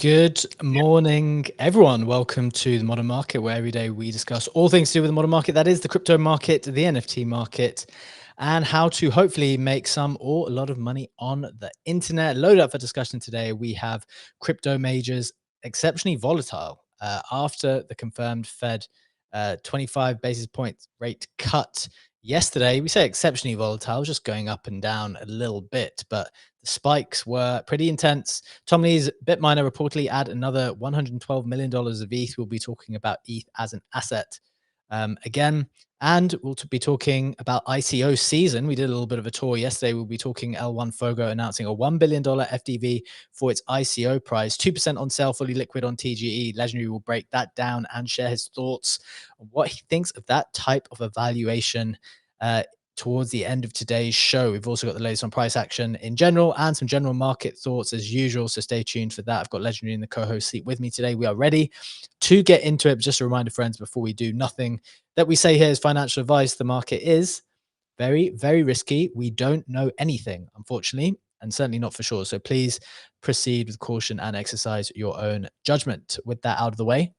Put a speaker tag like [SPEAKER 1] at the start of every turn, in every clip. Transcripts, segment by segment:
[SPEAKER 1] Good morning, everyone. Welcome to the Modern Market, where every day we discuss all things to do with the modern market. That is the crypto market, the NFT market, and how to hopefully make some or a lot of money on the internet. Loaded up for discussion today, we have crypto majors exceptionally volatile after the confirmed Fed 25 basis points rate cut yesterday. We say exceptionally volatile, just going up and down a little bit, but the spikes were pretty intense. Tom Lee's BitMiner reportedly add another $112 million of ETH. We'll be talking about ETH as an asset again. And we'll be talking about ICO season. We did a little bit of a tour yesterday. We'll be talking L1 Fogo announcing a $1 billion FDV for its ICO prize, 2% on sale, fully liquid on TGE. Legendary will break that down and share his thoughts on what he thinks of that type of evaluation towards the end of today's show. We've also got the latest on price action in general and some general market thoughts as usual. So stay tuned for that. I've got Legendary in the co-host seat with me today. We are ready to get into it. But just a reminder, friends, before we do, nothing that we say here is financial advice. The market is very, very risky. We don't know anything, unfortunately, and certainly not for sure. So please proceed with caution and exercise your own judgment. With that out of the way,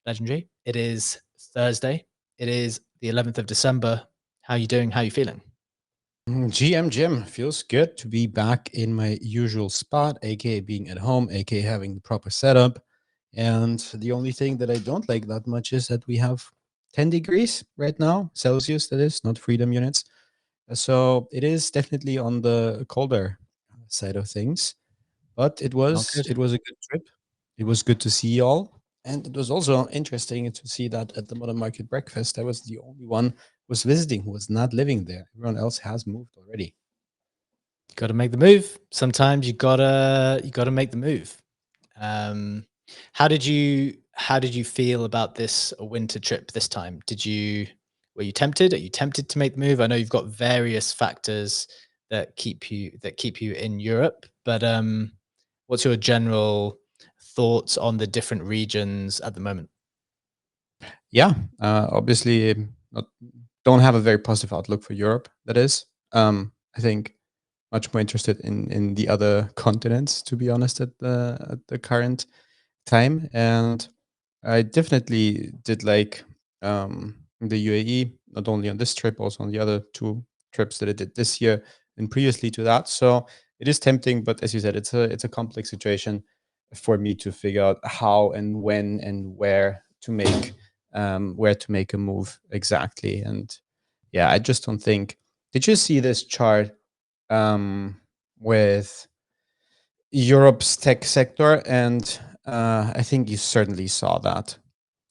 [SPEAKER 1] Legendary, it is Thursday. It is the 11th of December. How are you doing? How are you feeling?
[SPEAKER 2] GM Jim, feels good to be back in my usual spot, aka being at home, aka having the proper setup. And the only thing that I don't like that much is that we have 10 degrees right now, Celsius, that is, not freedom units. So it is definitely on the colder side of things. But it
[SPEAKER 1] Not
[SPEAKER 2] was
[SPEAKER 1] good.
[SPEAKER 2] it was a good trip. It was good to see y'all. And it was also interesting to see that at the Modern Market Breakfast, I was the only one who was visiting, who was not living there. Everyone else has moved already.
[SPEAKER 1] You got to make the move. Sometimes you gotta make the move. Um, how did you feel about this winter trip this time? Were you tempted? Are you tempted to make the move? I know you've got various factors that keep you in Europe, but what's your general thoughts on the different regions at the moment?
[SPEAKER 2] Yeah, obviously, don't have a very positive outlook for Europe. That is, I think much more interested in the other continents, to be honest, at the current time. And I definitely did like the UAE, not only on this trip, also on the other two trips that I did this year and previously to that. So it is tempting, but as you said, it's a complex situation for me to figure out how and when and where to make a move exactly. And yeah, I just don't think. Did you see this chart with Europe's tech sector? And I think you certainly saw that.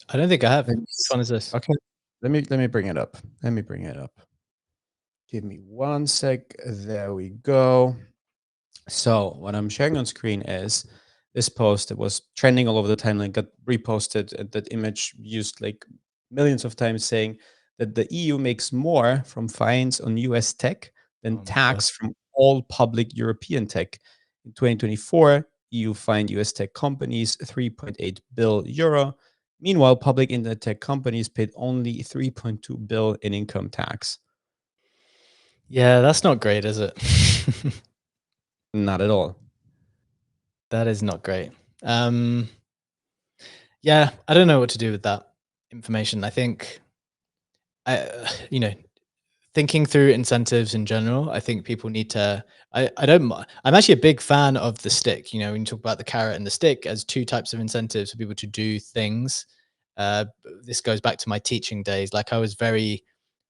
[SPEAKER 1] I don't think I have.
[SPEAKER 2] Let me
[SPEAKER 1] Which one is this?
[SPEAKER 2] Okay, let me bring it up. Let me bring it up. Give me one sec. There we go. So what I'm sharing on screen is this post that was trending all over the timeline, got reposted, and that image used like millions of times, saying that the EU makes more from fines on US tech than
[SPEAKER 1] Oh my god.
[SPEAKER 2] tax from all public European tech. In 2024, EU fined US tech companies 3.8 billion euro. Meanwhile, public internet tech companies paid only 3.2 billion in income tax.
[SPEAKER 1] Yeah, that's not great, is it?
[SPEAKER 2] Not at all.
[SPEAKER 1] That is not great. Um, yeah, I don't know what to do with that information. I think, you know, thinking through incentives in general, I think people need to. I don't. I'm actually a big fan of the stick. You know, when you talk about the carrot and the stick as two types of incentives for people to do things. This goes back to my teaching days. Like I was very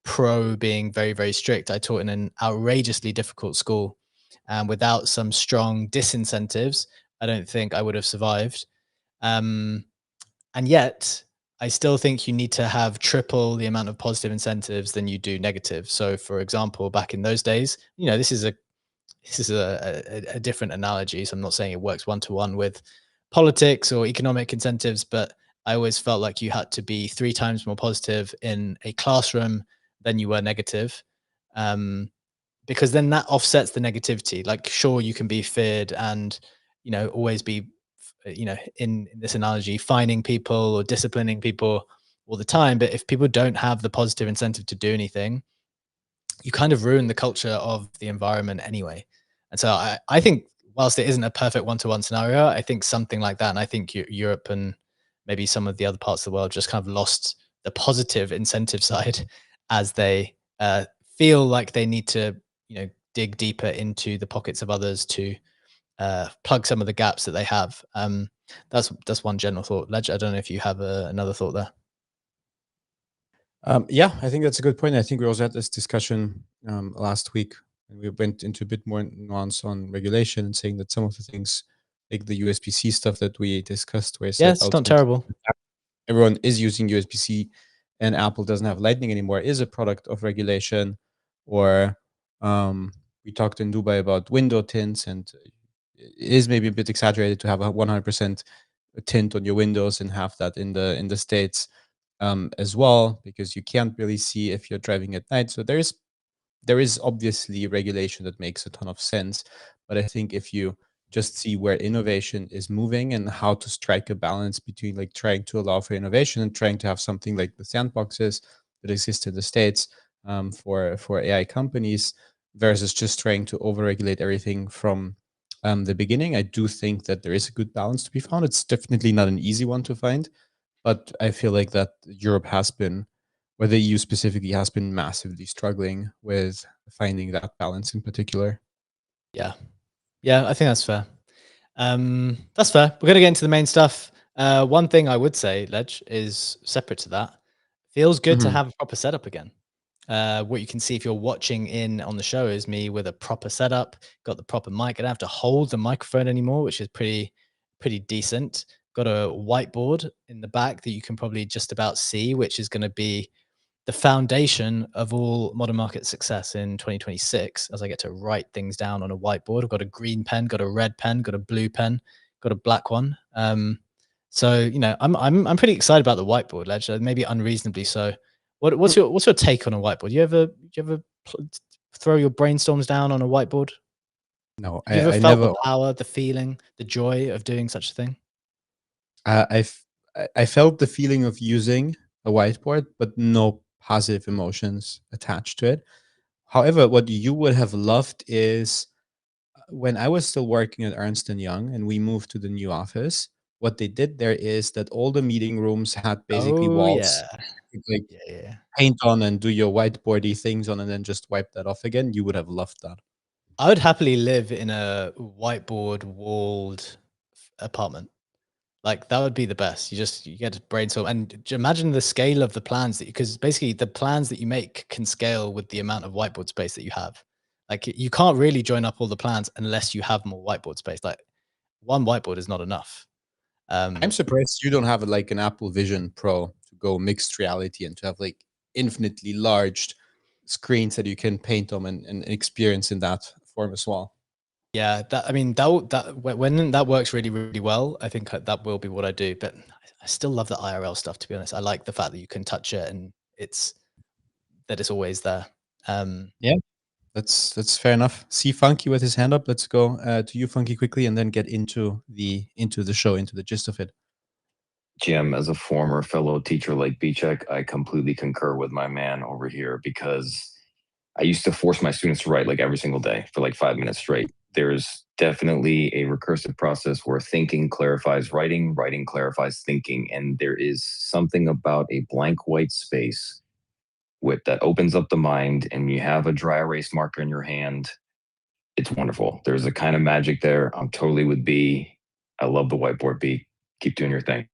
[SPEAKER 1] pro being very, very strict. I taught in an outrageously difficult school, and without some strong disincentives, I don't think I would have survived. Um, and yet, I still think you need to have triple the amount of positive incentives than you do negative. So, for example, back in those days, this is a different analogy. So I'm not saying it works one to one with politics or economic incentives, but I always felt like you had to be three times more positive in a classroom than you were negative. Um, because then that offsets the negativity. Like, sure, you can be feared and, always be, in this analogy, fining people or disciplining people all the time. But if people don't have the positive incentive to do anything, you kind of ruin the culture of the environment anyway. And so I think whilst it isn't a perfect one-to-one scenario, I think something like that, and I think Europe and maybe some of the other parts of the world just kind of lost the positive incentive side as they feel like they need to, dig deeper into the pockets of others to plug some of the gaps that they have. That's one general thought. Ledger, I don't know if you have another thought there.
[SPEAKER 2] Yeah, I think that's a good point. I think we also had this discussion last week, and we went into a bit more nuance on regulation and saying that some of the things, like the USB-C stuff that we discussed, where I
[SPEAKER 1] Yeah,
[SPEAKER 2] said
[SPEAKER 1] it's not
[SPEAKER 2] ultimately
[SPEAKER 1] terrible.
[SPEAKER 2] everyone is using USB-C and Apple doesn't have Lightning anymore, is a product of regulation. Or we talked in Dubai about window tints, and it is maybe a bit exaggerated to have a 100% tint on your windows and have that in the States as well, because you can't really see if you're driving at night. So there is obviously regulation that makes a ton of sense. But I think if you just see where innovation is moving and how to strike a balance between like trying to allow for innovation and trying to have something like the sandboxes that exist in the States for AI companies versus just trying to overregulate everything from the beginning, I do think that there is a good balance to be found. It's definitely not an easy one to find, but I feel like that Europe has been, or the EU specifically, has been massively struggling with finding that balance in particular.
[SPEAKER 1] Yeah. Yeah, I think that's fair. That's fair. We're gonna get into the main stuff. One thing I would say, Ledge, is separate to that. Feels good to
[SPEAKER 2] Mhm.
[SPEAKER 1] have a proper setup again. What you can see if you're watching in on the show is me with a proper setup, got the proper mic. I don't have to hold the microphone anymore, which is pretty decent. Got a whiteboard in the back that you can probably just about see, which is going to be the foundation of all modern market success in 2026, as I get to write things down on a whiteboard. I've got a green pen, got a red pen, got a blue pen, got a black one. So I'm pretty excited about the whiteboard, Ledge. Maybe unreasonably so. What's your take on a whiteboard? You ever throw your brainstorms down on a whiteboard?
[SPEAKER 2] No,
[SPEAKER 1] Have you ever
[SPEAKER 2] I
[SPEAKER 1] felt the
[SPEAKER 2] never.
[SPEAKER 1] power, the feeling, the joy of doing such a thing?
[SPEAKER 2] I felt the feeling of using a whiteboard, but no positive emotions attached to it. However, what you would have loved is when I was still working at Ernst and Young and we moved to the new office. What they did there is that all the meeting rooms had basically
[SPEAKER 1] Oh
[SPEAKER 2] walls
[SPEAKER 1] yeah,
[SPEAKER 2] you could, like,
[SPEAKER 1] yeah, yeah.
[SPEAKER 2] paint on and do your whiteboardy things on, and then just wipe that off again. You would have loved that.
[SPEAKER 1] I would happily live in a whiteboard walled apartment. Like that would be the best. You get to brainstorm and imagine the scale of the plans that because basically the plans that you make can scale with the amount of whiteboard space that you have. Like you can't really join up all the plans unless you have more whiteboard space. Like one whiteboard is not enough.
[SPEAKER 2] I'm
[SPEAKER 1] Um,
[SPEAKER 2] surprised you don't have like an Apple Vision Pro to go mixed reality and to have like infinitely large screens that you can paint on and experience in that form as well.
[SPEAKER 1] yeah, that I mean when that works really really well, I think that will be what I do. But I still love the IRL stuff. To be honest, I like the fact that you can touch it and it's always there. Um,
[SPEAKER 2] Yeah, that's fair enough. See Funky with his hand up. Let's go to you, Funky, quickly, and then get into the show, into the gist of it.
[SPEAKER 3] Jim, as a former fellow teacher like Bchek, I completely concur with my man over here because I used to force my students to write like every single day for like 5 minutes straight. There's definitely a recursive process where thinking clarifies writing, writing clarifies thinking, and there is something about a blank white space with that opens up the mind, and you have a dry erase marker in your hand. It's wonderful. There's a kind of magic there. I'm totally with B. I love the whiteboard, B. Keep doing your thing.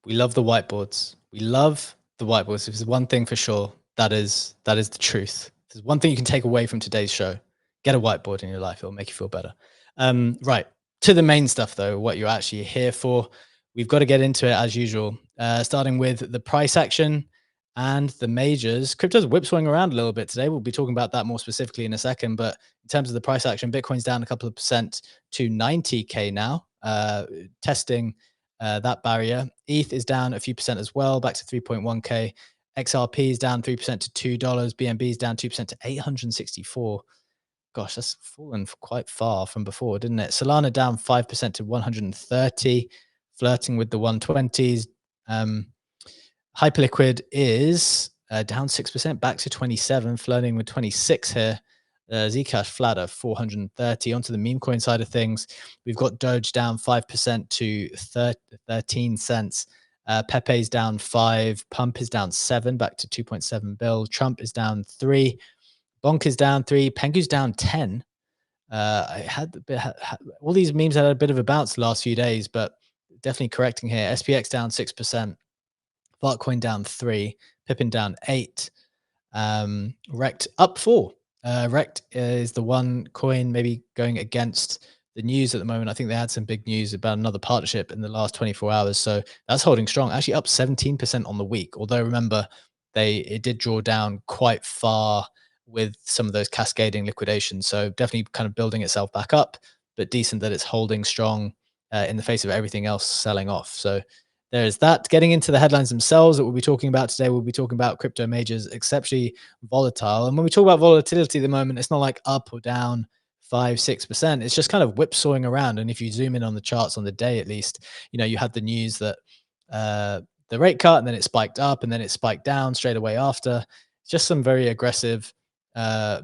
[SPEAKER 1] We love the whiteboards. We love the whiteboards. If there's one thing for sure, that is the truth. If there's one thing you can take away from today's show, get a whiteboard in your life. It'll make you feel better. Right. To the main stuff though, what you're actually here for. We've got to get into it as usual. Starting with the price action and the majors. Crypto's whipsawing around a little bit today. We'll be talking about that more specifically in a second. But in terms of the price action, Bitcoin's down a couple of percent to 90K now, testing that barrier. ETH is down a few percent as well, back to 3.1K. XRP is down 3% to $2. BNB is down 2% to 864. Gosh, that's fallen quite far from before, didn't it? Solana down 5% to 130, flirting with the 120s. Hyperliquid is down 6%, back to 27, flirting with 26 here. Zcash flat at 430. Onto the meme coin side of things, we've got Doge down 5% to 13 cents. Pepe's down 5. Pump is down 7, back to 2.7 bill. Trump is down 3. Bonk is down 3, Pengu's down 10. I had all these memes had a bit of a bounce the last few days, but definitely correcting here. SPX down 6%, Fartcoin down 3, Pippin down 8, Rect up 4. Rect is the one coin maybe going against the news at the moment. I think they had some big news about another partnership in the last 24 hours. So that's holding strong, actually up 17% on the week. Although remember, it did draw down quite far with some of those cascading liquidations. So definitely kind of building itself back up, but decent that it's holding strong in the face of everything else selling off. So there's that. Getting into the headlines themselves that we'll be talking about today, we'll be talking about crypto majors, exceptionally volatile. And when we talk about volatility at the moment, it's not like up or down 5-6%. It's just kind of whipsawing around. And if you zoom in on the charts on the day, at least, you had the news that the rate cut, and then it spiked up, and then it spiked down straight away after. Just some very aggressive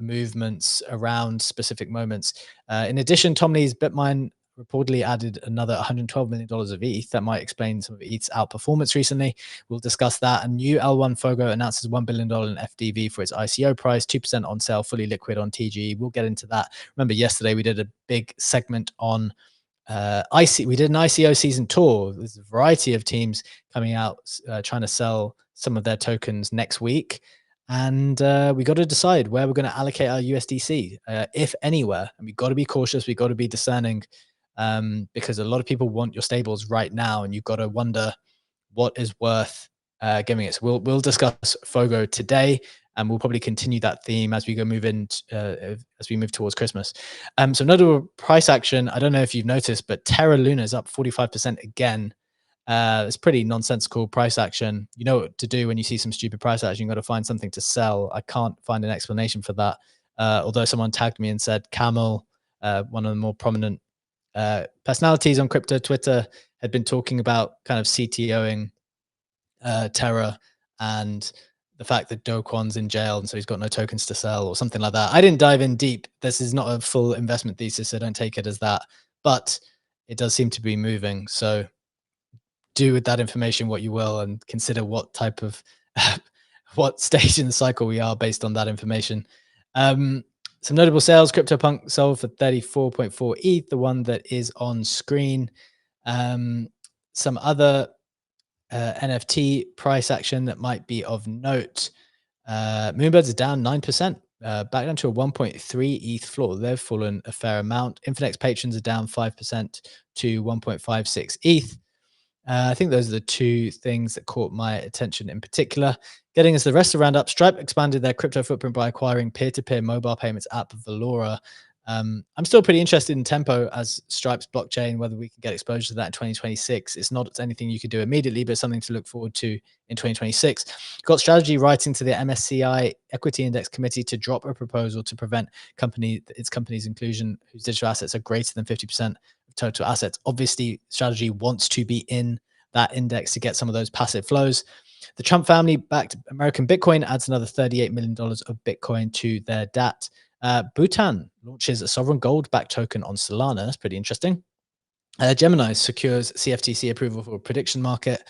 [SPEAKER 1] movements around specific moments. In addition, Tom Lee's Bitmine reportedly added another $112 million of ETH. That might explain some of ETH's outperformance recently. We'll discuss that. A new L1 Fogo announces $1 billion in FDV for its ICO price, 2% on sale, fully liquid on TGE. We'll get into that. Remember, yesterday we did a big segment on we did an ICO season tour. There's a variety of teams coming out trying to sell some of their tokens next week. And we got to decide where we're going to allocate our USDC, if anywhere. And we've got to be cautious. We've got to be discerning, because a lot of people want your stables right now, and you've got to wonder what is worth giving it. So we'll discuss Fogo today, and we'll probably continue that theme as we move towards Christmas. So notable price action. I don't know if you've noticed, but Terra Luna is up 45% again. It's pretty nonsensical price action. You know what to do when you see some stupid price action. You've got to find something to sell. I can't find an explanation for that. Although someone tagged me and said Camel, one of the more prominent personalities on crypto Twitter, had been talking about kind of CTOing Terra and the fact that Do Kwon's in jail and so he's got no tokens to sell or something like that. I didn't dive in deep. This is not a full investment thesis, so don't take it as that. But it does seem to be moving. So do with that information what you will, and consider what type of what stage in the cycle we are based on that information. Some notable sales. CryptoPunk sold for 34.4 ETH, the one that is on screen. Some other NFT price action that might be of note. Moonbirds are down 9%, back down to a 1.3 ETH floor. They've fallen a fair amount. Infinex patrons are down 5% to 1.56 ETH. I think those are the two things that caught my attention in particular. Getting us the rest of Roundup, Stripe expanded their crypto footprint by acquiring peer-to-peer mobile payments app Valora. I'm still pretty interested in Tempo as Stripe's blockchain, whether we can get exposure to that in 2026. It's not anything you could do immediately, but something to look forward to in 2026. Got Strategy writing to the MSCI Equity Index Committee to drop a proposal to prevent its company's inclusion whose digital assets are greater than 50% of total assets. Obviously, Strategy wants to be in that index to get some of those passive flows. The Trump family-backed American Bitcoin adds another $38 million of Bitcoin to their DAT. Bhutan launches a sovereign gold-backed token on Solana. That's pretty interesting. Gemini secures CFTC approval for a prediction market.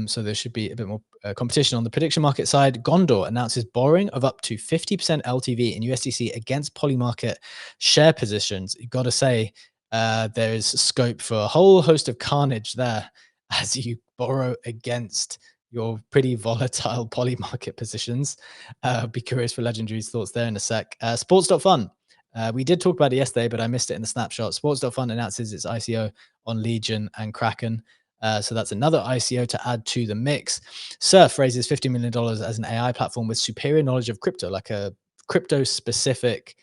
[SPEAKER 1] So there should be a bit more competition on the prediction market side. Gondor announces borrowing of up to 50% LTV in USDC against Polymarket share positions. You've got to say there is scope for a whole host of carnage there as you borrow against your pretty volatile Polymarket positions. Be curious for Legendary's thoughts there in a sec. Sports.fun. We did talk about it yesterday, but I missed it in the snapshot. Sports.fun announces its ICO on Legion and Kraken. So that's another ICO to add to the mix. Surf raises $50 million as an AI platform with superior knowledge of crypto, like a crypto-specific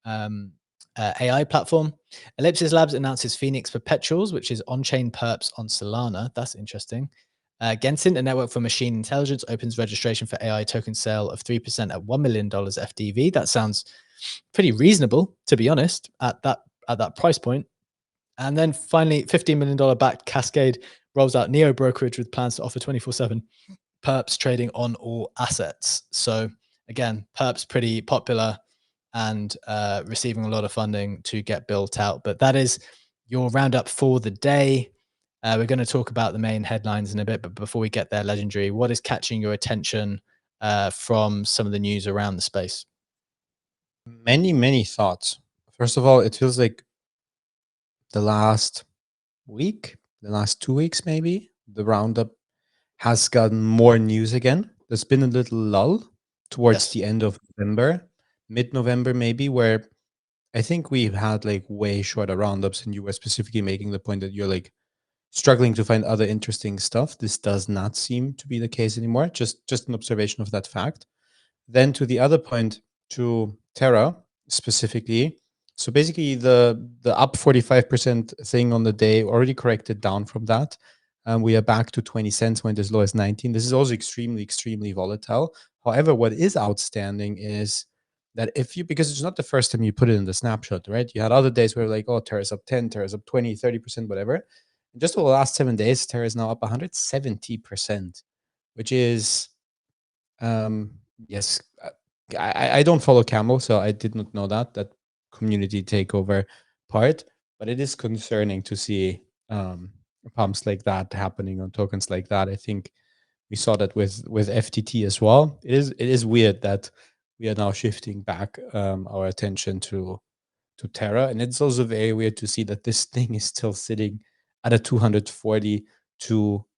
[SPEAKER 1] AI platform. Ellipsis Labs announces Phoenix Perpetuals, which is on-chain perps on Solana. That's interesting. Gensin, a network for machine intelligence, opens registration for AI token sale of 3% at $1 million FDV. That sounds pretty reasonable, to be honest, at that price point. And then finally, $15 million backed Cascade rolls out Neo brokerage with plans to offer 24/7 perps trading on all assets. So again, perps pretty popular and receiving a lot of funding to get built out. But that is your roundup for the day. We're going to talk about the main headlines in a bit, but before we get there, Legendary, what is catching your attention from some of the news around the space?
[SPEAKER 2] Many thoughts. First of all, it feels like the last week, the last 2 weeks, maybe, the Roundup has gotten more news again. There's been a little lull towards
[SPEAKER 1] Yes.
[SPEAKER 2] the end of November, mid-November, maybe, where I think we've had like way shorter roundups, and you were specifically making the point that you're like struggling to find other interesting stuff. This does not seem to be the case anymore. Just an observation of that fact. Then to the other point, to Terra specifically. So basically, the up 45% thing on the day already corrected down from that. We are back to 20 cents, went as low as 19. This is also extremely volatile. However, what is outstanding is that if you, because it's not the first time you put it in the snapshot, right? You had other days where like, oh, Terra's up 10, Terra's up 20, 30%, whatever. And just over the last 7 days, Terra is now up 170%, which is, yes, I don't follow Camel, so I did not know that community takeover part, but it is concerning to see pumps like that happening on tokens like that. I think we saw that with FTT as well. It is weird that we are now shifting back our attention to Terra, and it's also very weird to see that this thing is still sitting at a $242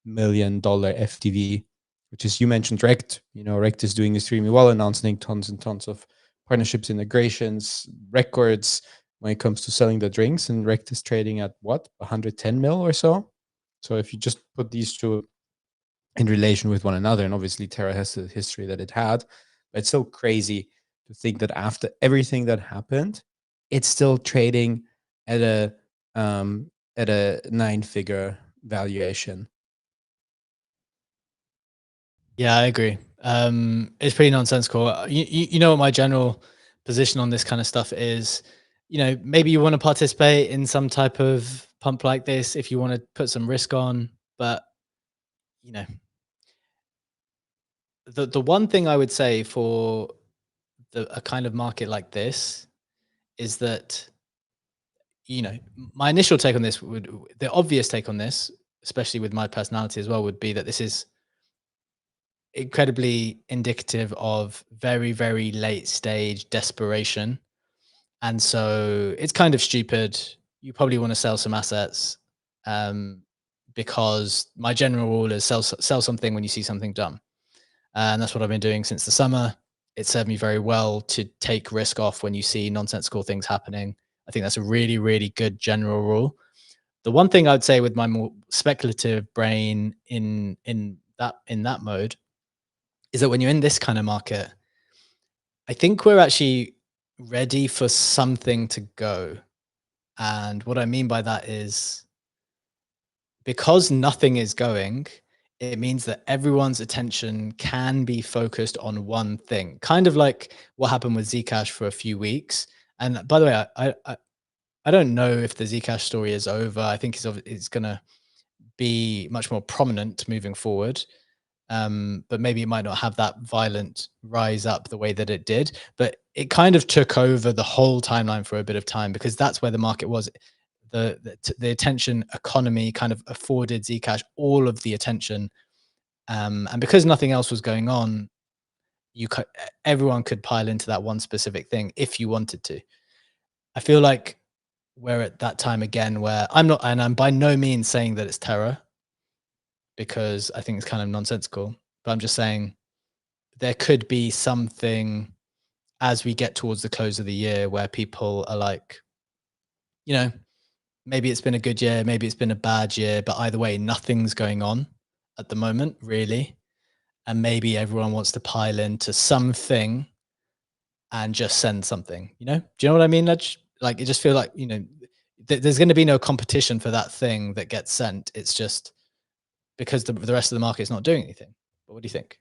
[SPEAKER 2] million FTV, which is, you mentioned Rect. Rect is doing extremely well, announcing tons and tons of partnerships, integrations, records when it comes to selling the drinks, and Rect is trading at what, 110 mil or so. So if you just put these two in relation with one another, and obviously Terra has the history that it had, but it's so crazy to think that after everything that happened, it's still trading at a 9-figure valuation.
[SPEAKER 1] Yeah, I agree. It's pretty nonsensical. You know what my general position on this kind of stuff is. Maybe you want to participate in some type of pump like this if you want to put some risk on, but you know, the one thing I would say for a kind of market like this is that, my initial take on this the obvious take on this, especially with my personality as well, would be that this is incredibly indicative of very, very late stage desperation. And so it's kind of stupid. You probably want to sell some assets, because my general rule is sell something when you see something done. And that's what I've been doing since the summer. It served me very well to take risk off when you see nonsensical things happening. I think that's a really, really good general rule. The one thing I'd say with my more speculative brain in that mode is that when you're in this kind of market, I think we're actually ready for something to go. And what I mean by that is, because nothing is going, it means that everyone's attention can be focused on one thing, kind of like what happened with Zcash for a few weeks. And by the way, I don't know if the Zcash story is over. I think it's going to be much more prominent moving forward. But maybe it might not have that violent rise up the way that it did. But it kind of took over the whole timeline for a bit of time, because that's where the market was. The attention economy kind of afforded Zcash all of the attention, and because nothing else was going on, everyone could pile into that one specific thing if you wanted to. I feel like we're at that time again where I'm by no means saying that it's Terra, because I think it's kind of nonsensical, but I'm just saying there could be something as we get towards the close of the year where people are like, maybe it's been a good year, maybe it's been a bad year, but either way, nothing's going on at the moment, really. And maybe everyone wants to pile into something and just send something, do you know what I mean? Like, it just feels like, there's going to be no competition for that thing that gets sent. It's just because the rest of the market is not doing anything. But what do you think?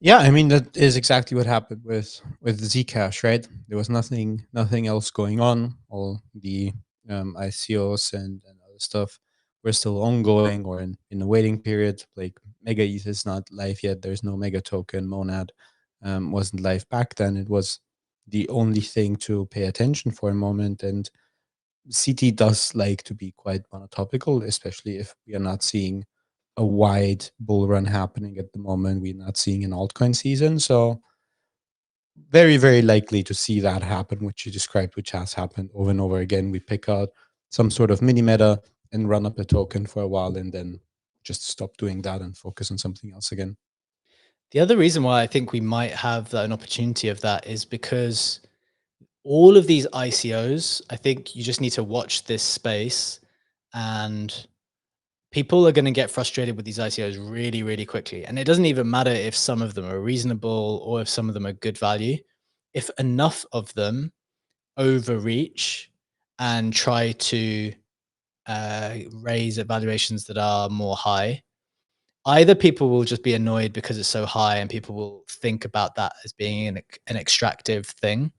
[SPEAKER 2] Yeah, I mean, that is exactly what happened with Zcash, right? There was nothing else going on. All the ICOs and other stuff were still ongoing or in a waiting period. Like Mega ETH is not live yet. There's no Mega token. Monad wasn't live back then. It was the only thing to pay attention for a moment. And CT does like to be quite monotopical, especially if we are not seeing a wide bull run happening at the moment. We're not seeing an altcoin season. So very, very likely to see that happen, which you described, which has happened over and over again. We pick out some sort of mini meta and run up a token for a while and then just stop doing that and focus on something else again.
[SPEAKER 1] The other reason why I think we might have an opportunity of that is because all of these ICOs, I think you just need to watch this space, and people are going to get frustrated with these ICOs really, really quickly. And it doesn't even matter if some of them are reasonable or if some of them are good value. If enough of them overreach and try to raise at valuations that are more high, either people will just be annoyed because it's so high and people will think about that as being an extractive thing,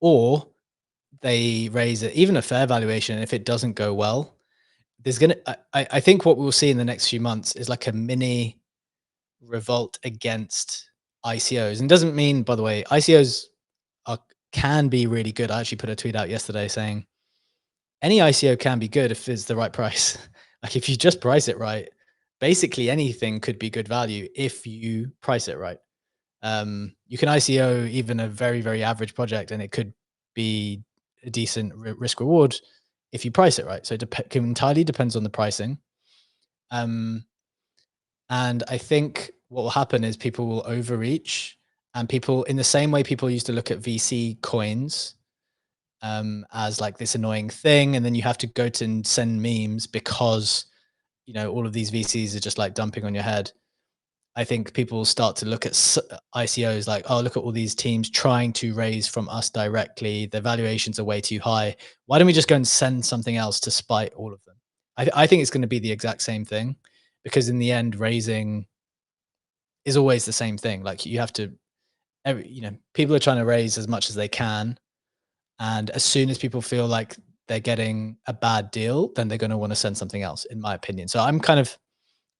[SPEAKER 1] or they raise it even a fair valuation, and if it doesn't go well, there's gonna I think what we'll see in the next few months is like a mini revolt against ICOs. And doesn't mean, by the way, ICOs can be really good. I actually put a tweet out yesterday saying any ICO can be good if it's the right price. Like if you just price it right, basically anything could be good value if you price it right. You can ICO even a very, very average project and it could be a decent risk reward if you price it right. So it entirely depends on the pricing. And I think what will happen is people will overreach, and people, in the same way people used to look at VC coins as like this annoying thing, and then you have to go to and send memes because all of these VCs are just like dumping on your head. I think people will start to look at ICOs like, oh, look at all these teams trying to raise from us directly. The valuations are way too high. Why don't we just go and send something else to spite all of them? I think it's going to be the exact same thing, because in the end, raising is always the same thing. Like you have to, people are trying to raise as much as they can. And as soon as people feel like they're getting a bad deal, then they're going to want to send something else, in my opinion. So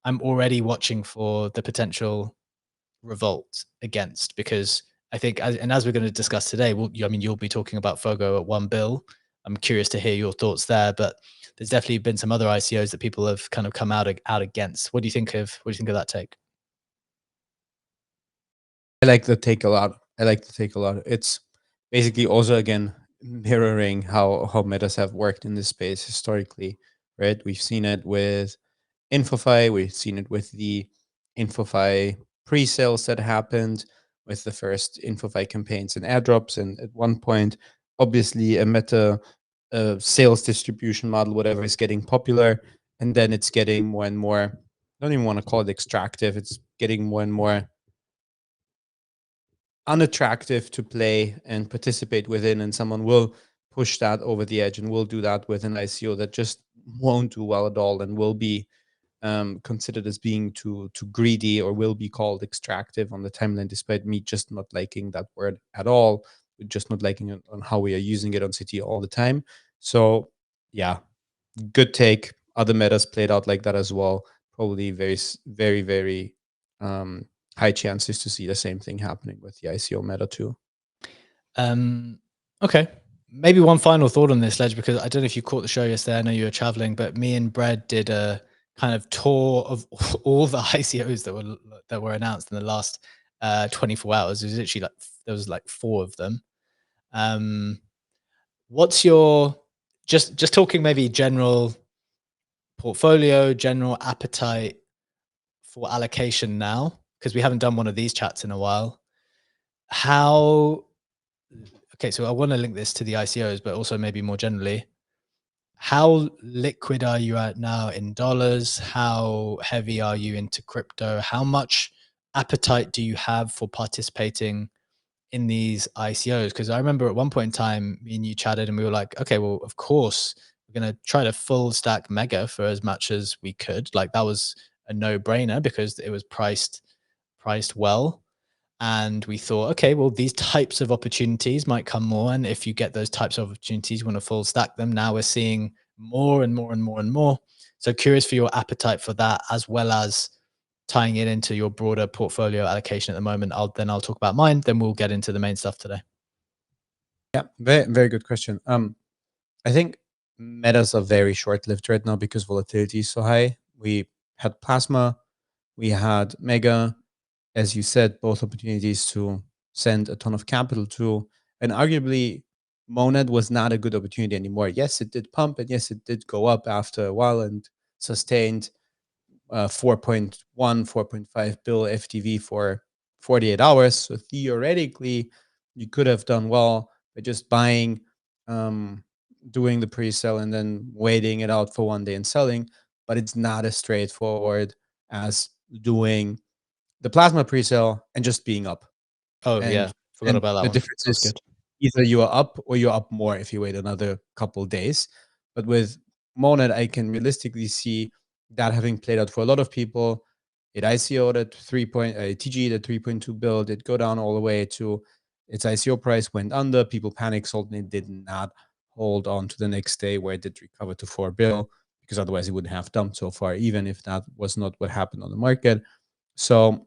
[SPEAKER 1] I'm already watching for the potential revolt against, because I think, as we're going to discuss today, you'll be talking about Fogo at 1 bill. I'm curious to hear your thoughts there, but there's definitely been some other ICOs that people have kind of come out against. What do you think of that take?
[SPEAKER 2] I like the take a lot. It's basically also, again, mirroring how metas have worked in this space historically, right? We've seen it with InfoFi. We've seen it with the InfoFi pre-sales that happened with the first InfoFi campaigns and airdrops. And at one point, obviously, a meta sales distribution model, whatever, is getting popular. And then it's getting more and more, I don't even want to call it extractive. It's getting more and more unattractive to play and participate within, and someone will push that over the edge and will do that with an ICO that just won't do well at all and will be considered as being too greedy, or will be called extractive on the timeline, despite me just not liking that word at all, just not liking it on how we are using it on CT all the time. So yeah, good take. Other metas played out like that as well. Probably very, very, very high chances to see the same thing happening with the ICO meta too.
[SPEAKER 1] Okay. Maybe one final thought on this, Ledge, because I don't know if you caught the show yesterday. I know you were traveling, but me and Brad did a kind of tour of all the ICOs that were announced in the last 24 hours. It was literally like, there was like 4 of them. What's your, just talking maybe general portfolio, general appetite for allocation now, because we haven't done one of these chats in a while. Okay, so I want to link this to the ICOs, but also maybe more generally, how liquid are you at now in dollars? How heavy are you into crypto? How much appetite do you have for participating in these ICOs? Because I remember at one point in time, me and you chatted and we were like, okay, well, of course, we're going to try to full stack Mega for as much as we could. Like that was a no brainer because it was priced well. And we thought, okay, well, these types of opportunities might come more. And if you get those types of opportunities, you want to full stack them. Now we're seeing more and more and more and more. So curious for your appetite for that, as well as tying it into your broader portfolio allocation at the moment. I'll talk about mine. Then we'll get into the main stuff today.
[SPEAKER 2] Yeah, very, very good question. I think metas are very short-lived right now because volatility is so high. We had Plasma, we had Mega, as you said, both opportunities to send a ton of capital to. And arguably, Monad was not a good opportunity anymore. Yes, it did pump, and yes, it did go up after a while and sustained 4.1, 4.5 bill FTV for 48 hours. So theoretically, you could have done well by just buying, doing the pre-sale, and then waiting it out for one day and selling. But it's not as straightforward as doing the plasma pre-sale and just being up.
[SPEAKER 1] Oh
[SPEAKER 2] And
[SPEAKER 1] yeah, forgot about that
[SPEAKER 2] the
[SPEAKER 1] one.
[SPEAKER 2] difference
[SPEAKER 1] That's
[SPEAKER 2] is
[SPEAKER 1] good.
[SPEAKER 2] either you are up or you're up more if you wait another couple days. But with Monad, I can realistically see that having played out for a lot of people. It ICO'd at TG at 3.2 bill, did go down all the way to its ICO price, went under, people panic sold, and it did not hold on to the next day, where it did recover to 4 bill, because otherwise it wouldn't have dumped so far, even if that was not what happened on the market. So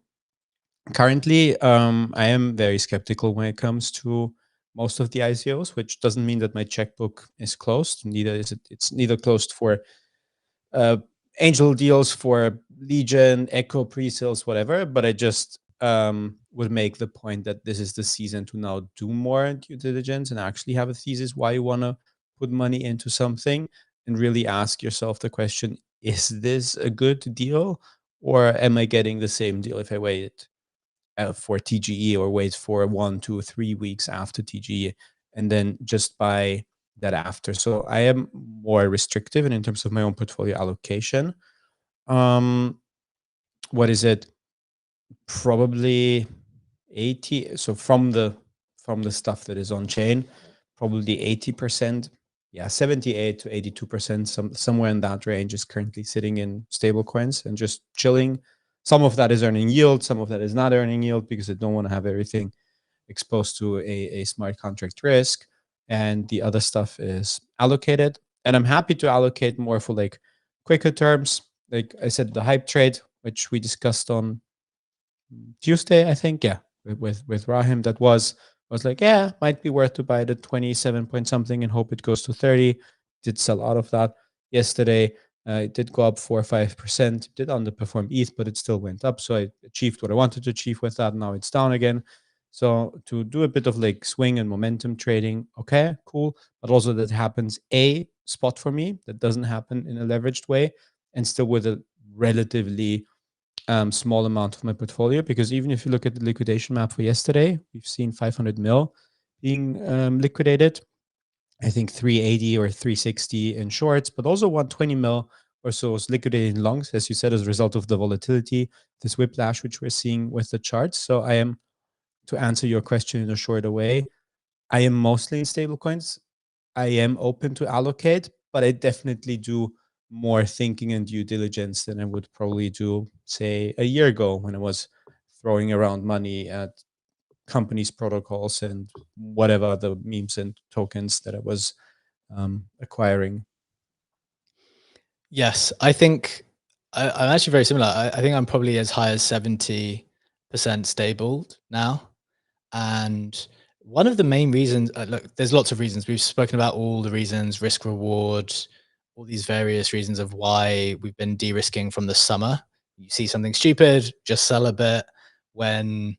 [SPEAKER 2] currently, I am very skeptical when it comes to most of the ICOs, which doesn't mean that my checkbook is closed. Neither is it. It's neither closed for angel deals, for Legion, Echo pre-sales, whatever. But I just would make the point that this is the season to now do more due diligence and actually have a thesis why you want to put money into something, and really ask yourself the question: is this a good deal, or am I getting the same deal if I wait for TGE, or wait for 1, 2, 3 weeks after TGE and then just buy that after? So I am more restrictive in terms of my own portfolio allocation. What is it? Probably 80. So from the stuff that is on chain, probably 80%. Yeah, 78 to 82%, somewhere in that range, is currently sitting in stable coins and just chilling. Some of that is earning yield, some of that is not earning yield, because I don't want to have everything exposed to a smart contract risk. And the other stuff is allocated. And I'm happy to allocate more for like quicker terms. Like I said, the hype trade, which we discussed on Tuesday, I think, yeah, with Rahim, that was like, yeah, might be worth to buy the 27 point something and hope it goes to 30. Did sell out of that yesterday. It did go up 4 or 5%. Did underperform ETH, but it still went up. So I achieved what I wanted to achieve with that. Now it's down again. So to do a bit of like swing and momentum trading, okay, cool. But also that happens a spot for me. That doesn't happen in a leveraged way, and still with a relatively small amount of my portfolio. Because even if you look at the liquidation map for yesterday, we've seen 500 mil being liquidated. I think 380 or 360 in shorts, but also 120 mil or so was liquidated in longs, as you said, as a result of the volatility, this whiplash which we're seeing with the charts. So I am, to answer your question in a shorter way, I am mostly in stable coins. I am open to allocate, but I definitely do more thinking and due diligence than I would probably do, say, a year ago, when I was throwing around money at companies' protocols and whatever the memes and tokens that I was acquiring.
[SPEAKER 1] Yes, I think I'm actually very similar. I think I'm probably as high as 70% stable now. And one of the main reasons, look, there's lots of reasons. We've spoken about all the reasons, risk reward, all these various reasons of why we've been de-risking from the summer. You see something stupid, just sell a bit. When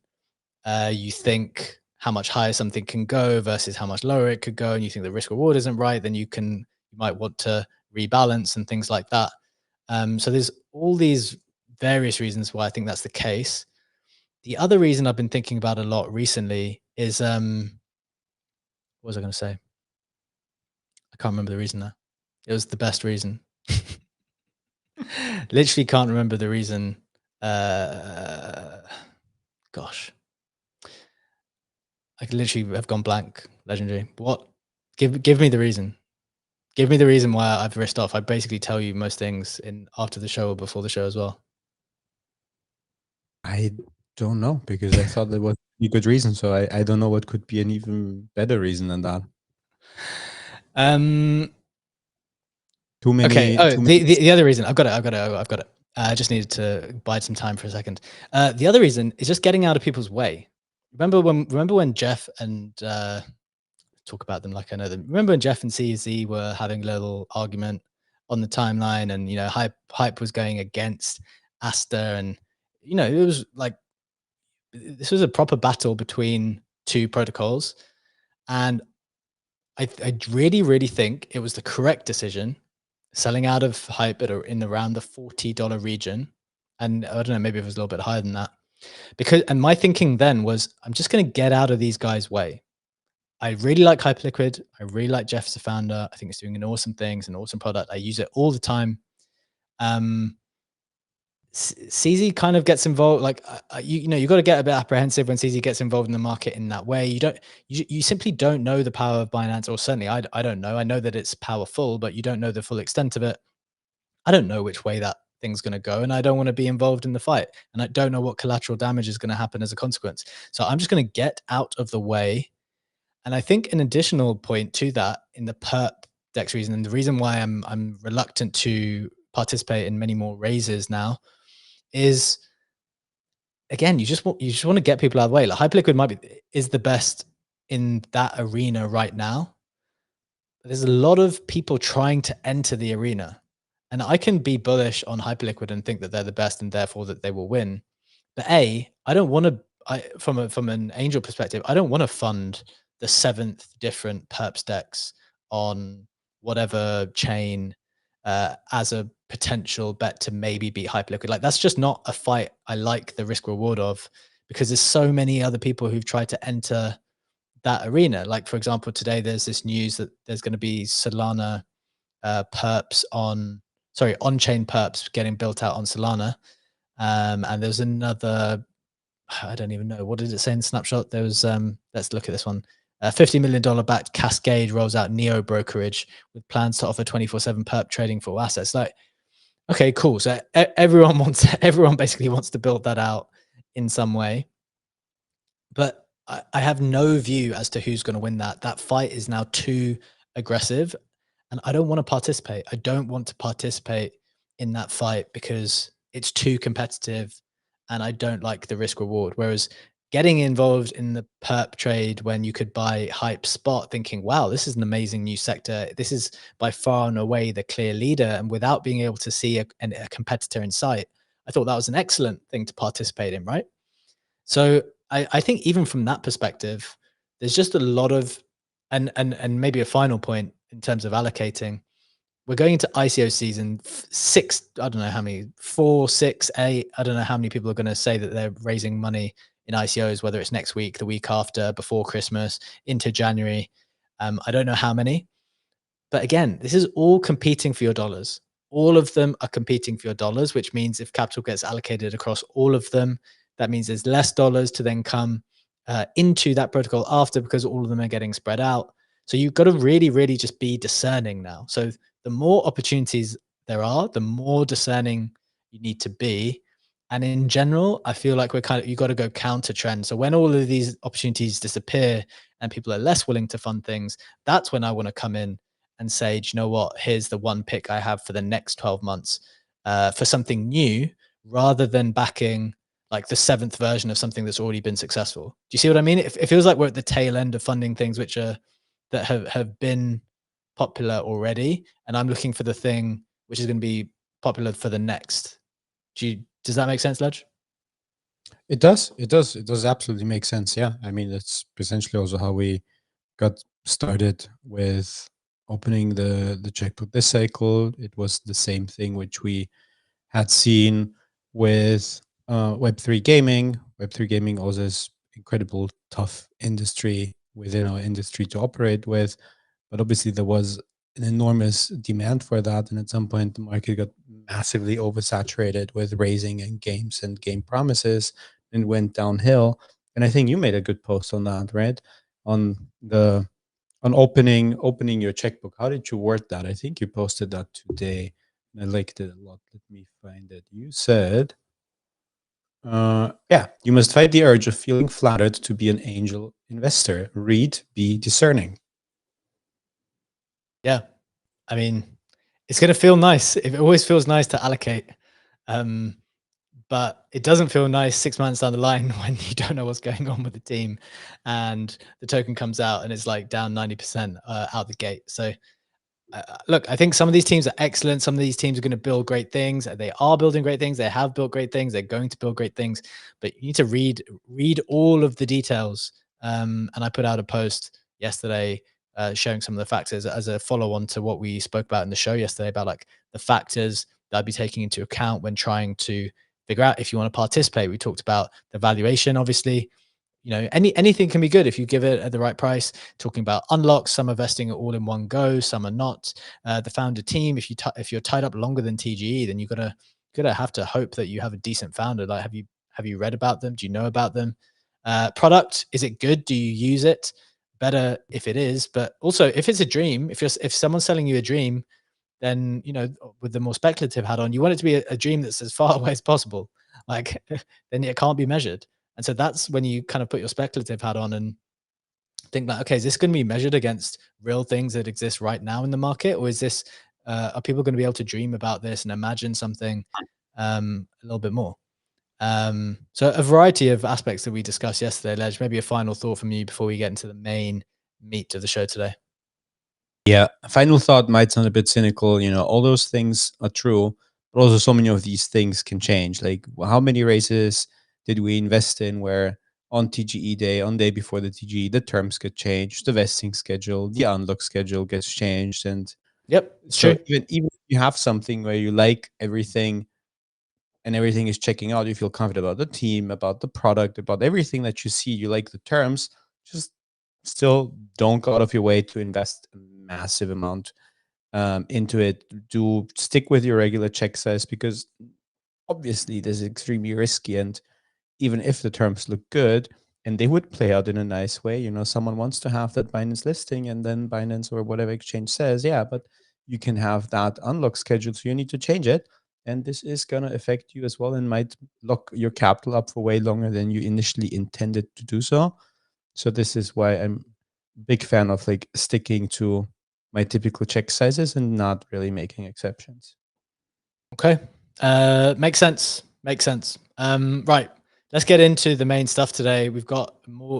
[SPEAKER 1] you think how much higher something can go versus how much lower it could go, and you think the risk reward isn't right, then you might want to rebalance and things like that. So there's all these various reasons why I think that's the case. The other reason I've been thinking about a lot recently is what was I going to say? I can't remember the reason now. It was the best reason. Literally can't remember the reason. Gosh, I could literally have gone blank. Legendary. What? Give me the reason. Give me the reason why I've risked off. I basically tell you most things in after the show or before the show as well.
[SPEAKER 2] I don't know, because I thought there was a good reason. So I don't know what could be an even better reason than that. Too many.
[SPEAKER 1] Okay. Oh,
[SPEAKER 2] too many.
[SPEAKER 1] the other reason, I've got it. I just needed to bide some time for a second. The other reason is just getting out of people's way. Remember when Jeff and talk about them like I know them. Remember when Jeff and CZ were having a little argument on the timeline, and hype was going against Asta, and it was like this was a proper battle between two protocols. And I really, really think it was the correct decision selling out of hype in around the $40 region. And I don't know, maybe it was a little bit higher than that. And my thinking then was, I'm just going to get out of these guys' way. I really like Hyperliquid. I really like Jeff as a founder. I think it's doing an awesome thing. It's an awesome product. I use it all the time. CZ kind of gets involved. Like, you know, you got to get a bit apprehensive when CZ gets involved in the market in that way. You simply don't know the power of Binance, or certainly I don't know. I know that it's powerful, but you don't know the full extent of it. I don't know which way that thing's going to go, and I don't want to be involved in the fight, and I don't know what collateral damage is going to happen as a consequence. So I'm just going to get out of the way. And I think an additional point to that in the perp DEX reason, and the reason why I'm reluctant to participate in many more raises now, is again, you just want to get people out of the way. Like Hyperliquid is the best in that arena right now. But there's a lot of people trying to enter the arena, and I can be bullish on Hyperliquid and think that they're the best and therefore that they will win. But I don't want to. From an angel perspective, I don't want to fund the 7th different perps DEX on whatever chain as a potential bet to maybe beat Hyperliquid. Like, that's just not a fight I like the risk reward of, because there's so many other people who've tried to enter that arena. Like, for example, today there's this news that there's going to be Solana perps on-chain perps getting built out on Solana. And there's another, I don't even know, what did it say in the snapshot? There was, let's look at this one. $50 million backed Cascade rolls out Neo brokerage with plans to offer 24/7 perp trading for assets. Like, okay, cool. So everyone basically wants to build that out in some way. But I have no view as to who's going to win that. That fight is now too aggressive, and I don't want to participate. I don't want to participate in that fight because it's too competitive, and I don't like the risk reward. Whereas getting involved in the perp trade when you could buy hype spot, thinking, wow, this is an amazing new sector. This is by far and away the clear leader. And without being able to see a competitor in sight, I thought that was an excellent thing to participate in, right? So I think even from that perspective, there's just a lot of, and maybe a final point in terms of allocating. We're going into ICO season 6. I don't know how many, 4, 6, 8. I don't know how many people are going to say that they're raising money in ICOs, whether it's next week, the week after, before Christmas, into January. I don't know how many. But again, this is all competing for your dollars. All of them are competing for your dollars, which means if capital gets allocated across all of them, that means there's less dollars to then come into that protocol after, because all of them are getting spread out. So you've got to really, really just be discerning now. So the more opportunities there are, the more discerning you need to be. And in general, I feel like you got to go counter trend. So when all of these opportunities disappear and people are less willing to fund things, that's when I want to come in and say, do you know what? Here's the one pick I have for the next 12 months for something new, rather than backing like the 7th version of something that's already been successful. Do you see what I mean? It feels like we're at the tail end of funding things that have been popular already, and I'm looking for the thing which is going to be popular for the next. Does that make sense, Ledge?
[SPEAKER 2] It does. It does absolutely make sense. Yeah. I mean, that's essentially also how we got started with opening the checkbook this cycle. It was the same thing which we had seen with Web3 gaming. Web3 gaming also is incredible tough industry within our industry to operate with, but obviously there was an enormous demand for that, and at some point the market got massively oversaturated with raising and games and game promises and went downhill. And I think you made a good post on that, right? On opening your checkbook. How did you word that? I think you posted that today. I liked it a lot. Let me find it. You said, yeah, you must fight the urge of feeling flattered to be an angel investor. Read, be discerning.
[SPEAKER 1] Yeah. I mean, it's going to feel nice. It always feels nice to allocate. But it doesn't feel nice 6 months down the line when you don't know what's going on with the team and the token comes out and it's like down 90% out the gate. So look, I think some of these teams are excellent. Some of these teams are going to build great things. They are building great things. They have built great things. They're going to build great things. But you need to read all of the details And I put out a post yesterday showing some of the factors as a follow-on to what we spoke about in the show yesterday about like the factors that I'd be taking into account when trying to figure out if you want to participate. We talked about the valuation, obviously. You know, anything can be good if you give it at the right price. Talking about unlocks, some are vesting all in one go, some are not. The founder team, if you're tied up longer than TGE, then you gotta have to hope that you have a decent founder. Like, have you read about them? Do you know about them? Product, is it good? Do you use it? Better if it is, but also if it's a dream, if someone's selling you a dream, then you know, with the more speculative hat on, you want it to be a dream that's as far away as possible. Like, then it can't be measured. And so that's when you kind of put your speculative hat on and think like, okay, is this going to be measured against real things that exist right now in the market, or is this are people going to be able to dream about this and imagine something a little bit more? So a variety of aspects that we discussed yesterday. Ledge, maybe a final thought from you before we get into the main meat of the show today.
[SPEAKER 2] Yeah, a final thought might sound a bit cynical. You know, all those things are true, but also so many of these things can change. Like, how many races did we invest in where on TGE day, on day before the TGE, the terms get changed, the vesting schedule, the unlock schedule gets changed, and
[SPEAKER 1] Yep, it's
[SPEAKER 2] so
[SPEAKER 1] true.
[SPEAKER 2] even if you have something where you like everything and everything is checking out, you feel confident about the team, about the product, about everything that you see, you like the terms, just still don't go out of your way to invest a massive amount into it. Do stick with your regular check size, because obviously this is extremely risky. And even if the terms look good and they would play out in a nice way, you know, someone wants to have that Binance listing and then Binance or whatever exchange says, yeah, but you can have that unlock schedule, so you need to change it. And this is going to affect you as well and might lock your capital up for way longer than you initially intended to do so. So this is why I'm a big fan of like sticking to my typical check sizes and not really making exceptions.
[SPEAKER 1] Okay. Makes sense. Makes sense. Right. Let's get into the main stuff today. We've got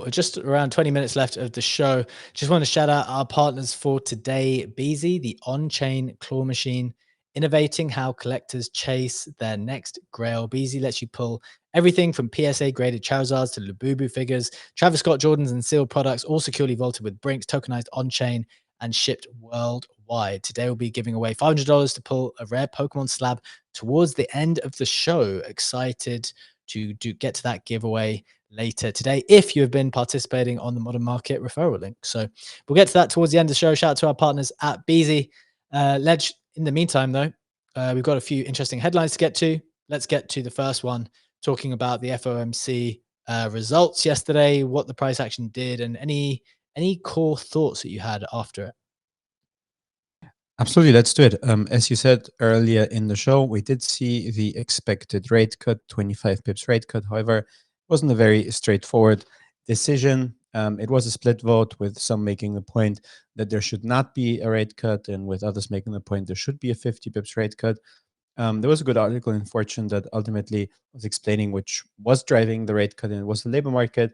[SPEAKER 1] just around 20 minutes left of the show. Just want to shout out our partners for today, Beezie, the on-chain claw machine, innovating how collectors chase their next grail. Beezie lets you pull everything from PSA graded Charizards to Labubu figures, Travis Scott Jordans and sealed products, all securely vaulted with Brinks, tokenized on-chain and shipped worldwide. Today we'll be giving away $500 to pull a rare Pokemon slab towards the end of the show. Excited to get to that giveaway later today if you have been participating on the Modern Market referral link. So we'll get to that towards the end of the show. Shout out to our partners at Beezie. Ledge, in the meantime, though, we've got a few interesting headlines to get to. Let's get to the first one, talking about the FOMC results yesterday, what the price action did, and any core thoughts that you had after it.
[SPEAKER 2] Absolutely, let's do it. As you said earlier in the show, we did see the expected rate cut, 25 pips rate cut. However, it wasn't a very straightforward decision. It was a split vote, with some making the point that there should not be a rate cut, and with others making the point there should be a 50 pips rate cut. There was a good article in Fortune that ultimately was explaining which was driving the rate cut, and it was the labor market.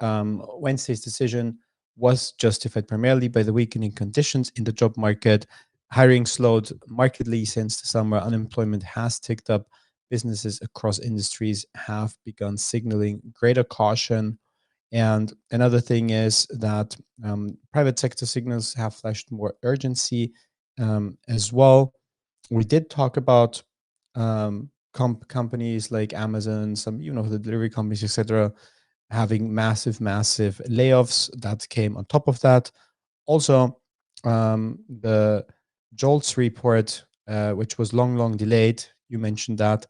[SPEAKER 2] Wednesday's decision was justified primarily by the weakening conditions in the job market. Hiring slowed markedly since the summer. Unemployment has ticked up. Businesses across industries have begun signaling greater caution. And another thing is that private sector signals have flashed more urgency as well. We did talk about companies like Amazon, some, you know, the delivery companies, etc., having massive layoffs that came on top of that. Also, the JOLTS report, which was long delayed, you mentioned that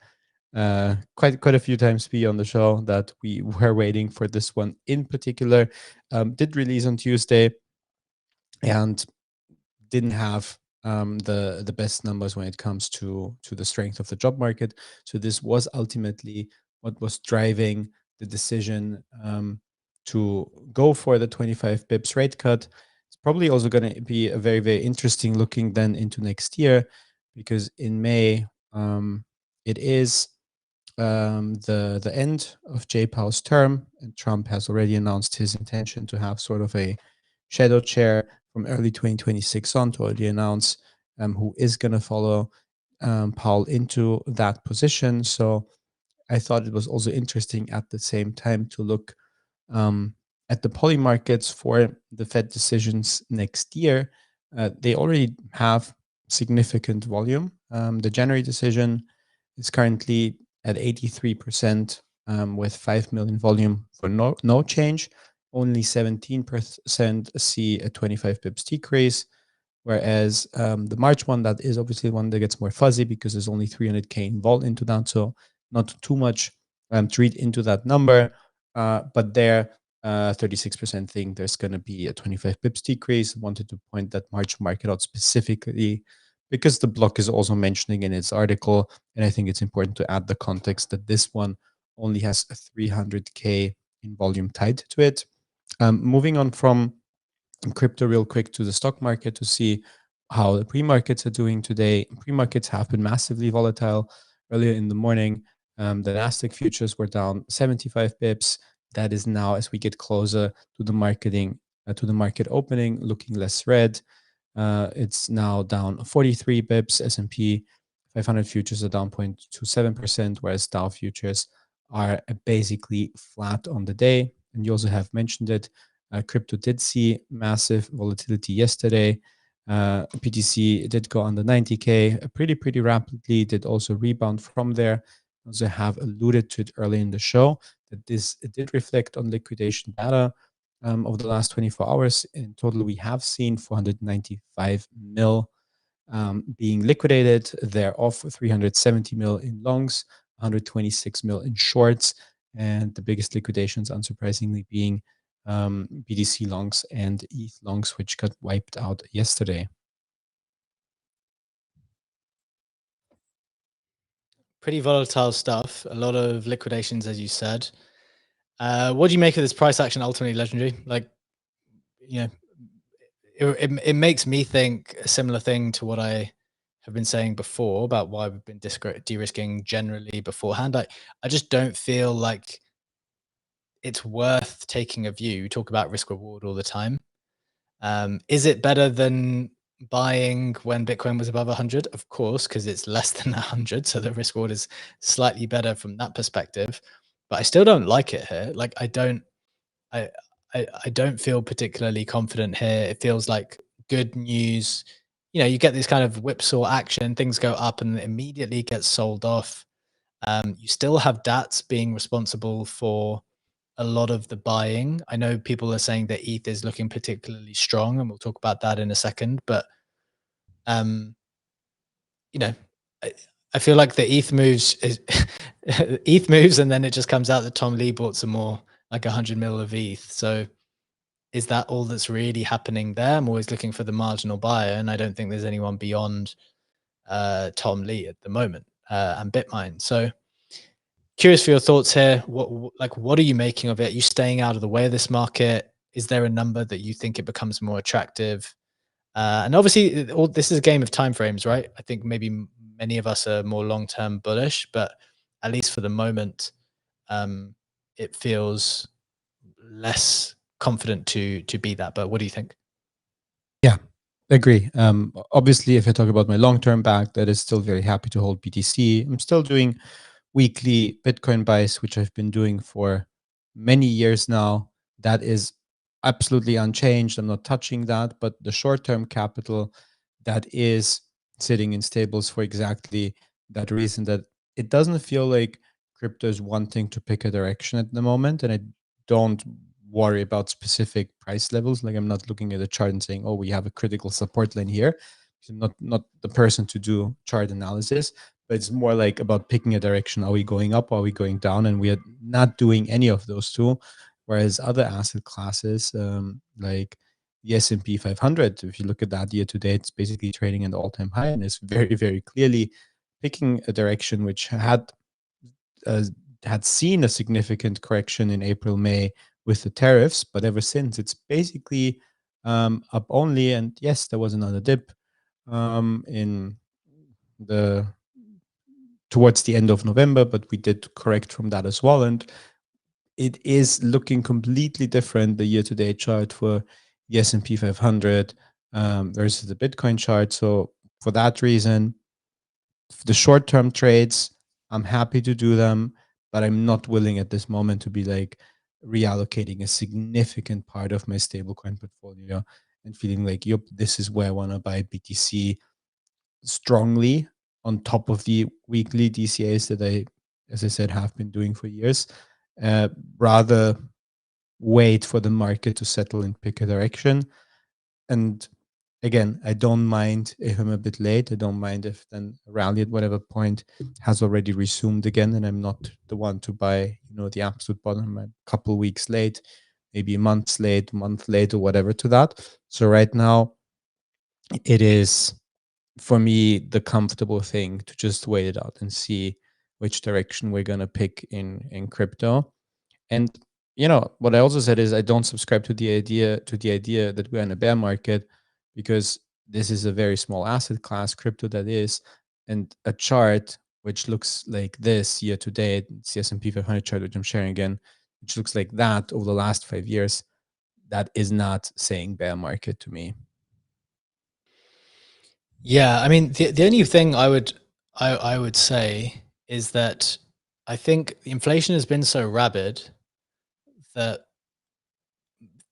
[SPEAKER 2] quite a few times on the show, that we were waiting for this one in particular, did release on Tuesday and didn't have the best numbers when it comes to the strength of the job market. So this was ultimately what was driving the decision to go for the 25 pips rate cut. It's probably also going to be a very interesting looking then into next year, because in May it is the end of Jay Powell's term, and Trump has already announced his intention to have sort of a shadow chair from early 2026 on, to already announce who is going to follow Powell into that position. So I thought it was also interesting at the same time to look at the poly markets for the Fed decisions next year, they already have significant volume. The January decision is currently at 83%, with 5 million volume for no change. Only 17% see a 25 pips decrease, whereas the March one, that is obviously one that gets more fuzzy because there's only 300K involved into that, so not too much to read into that number. But there, 36% think there's going to be a 25 pips decrease. Wanted to point that March market out specifically because the block is also mentioning in its article, and I think it's important to add the context that this one only has a 300K in volume tied to it. Moving on from crypto real quick to the stock market to see how the pre-markets are doing today. Pre-markets have been massively volatile. Earlier in the morning, the Nasdaq futures were down 75 pips. That is now, as we get closer to the market opening, looking less red. It's now down 43 bips. S&P 500 futures are down 0.27%, whereas Dow futures are basically flat on the day. And you also have mentioned it. Crypto did see massive volatility yesterday. BTC did go under 90K pretty rapidly, did also rebound from there. Also have alluded to it early in the show that it did reflect on liquidation data over the last 24 hours. In total, we have seen 495 mil being liquidated. Thereof 370 mil in longs, 126 mil in shorts, and the biggest liquidations, unsurprisingly, being BTC longs and ETH longs, which got wiped out yesterday.
[SPEAKER 1] Pretty volatile stuff. A lot of liquidations, as you said. What do you make of this price action? Ultimately, Legendary, like, you know, it makes me think a similar thing to what I have been saying before about why we've been de-risking generally beforehand. I just don't feel like it's worth taking a view. We talk about risk reward all the time. Is it better than buying when Bitcoin was above 100? Of course, because it's less than 100. So the risk reward is slightly better from that perspective. But I still don't like it here. Like I don't feel particularly confident here. It feels like good news. You know, you get this kind of whipsaw action, things go up and immediately get sold off. You still have DATs being responsible for a lot of the buying. I know people are saying that ETH is looking particularly strong, and we'll talk about that in a second. But you know, I feel like the ETH moves ETH moves, and then it just comes out that Tom Lee bought some more, like 100 mil of ETH. So is that all that's really happening there? I'm always looking for the marginal buyer, and I don't think there's anyone beyond Tom Lee at the moment and Bitmine. So curious for your thoughts here. What are you making of it? Are you staying out of the way of this market? Is there a number that you think it becomes more attractive? And obviously, all this is a game of timeframes, right? I think maybe many of us are more long-term bullish, but at least for the moment, it feels less confident to be that. But what do you think?
[SPEAKER 2] Yeah, agree. Obviously, if I talk about my long-term back, that is still very happy to hold BTC. I'm still doing weekly Bitcoin buys, which I've been doing for many years now. That is absolutely unchanged. I'm not touching that, but the short-term capital, that is sitting in stables for exactly that reason, that it doesn't feel like crypto is wanting to pick a direction at the moment, and I don't worry about specific price levels. Like, I'm not looking at a chart and saying, oh, we have a critical support line here. I'm not the person to do chart analysis, but it's more like about picking a direction. Are we going up? Are we going down? And we are not doing any of those two. Whereas other asset classes, like the S&P 500, if you look at that year to date, it's basically trading at an all-time high, and it's very clearly picking a direction which had seen a significant correction in April, May with the tariffs, but ever since it's basically up only. And yes, there was another dip in the towards the end of November, but we did correct from that as well. And it is looking completely different, the year-to-date chart for the S&P 500 versus the Bitcoin chart. So for that reason, the short-term trades, I'm happy to do them, but I'm not willing at this moment to be like reallocating a significant part of my stablecoin portfolio and feeling like, yep, this is where I want to buy BTC strongly on top of the weekly DCAs that I, as I said, have been doing for years, rather wait for the market to settle and pick a direction. And again, I don't mind if I'm a bit late. I don't mind if then a rally at whatever point has already resumed again, and I'm not the one to buy, the absolute bottom a couple weeks late, maybe a month late, or whatever to that. So right now, it is for me the comfortable thing to just wait it out and see which direction we're gonna pick in crypto. And what I also said is I don't subscribe to the idea that we're in a bear market, because this is a very small asset class, crypto that is, and a chart which looks like this year to date, it's the S&P 500 chart, which I'm sharing again, which looks like that over the last 5 years, that is not saying bear market to me.
[SPEAKER 1] Yeah, I mean, the only thing I would say is that I think inflation has been so rabid that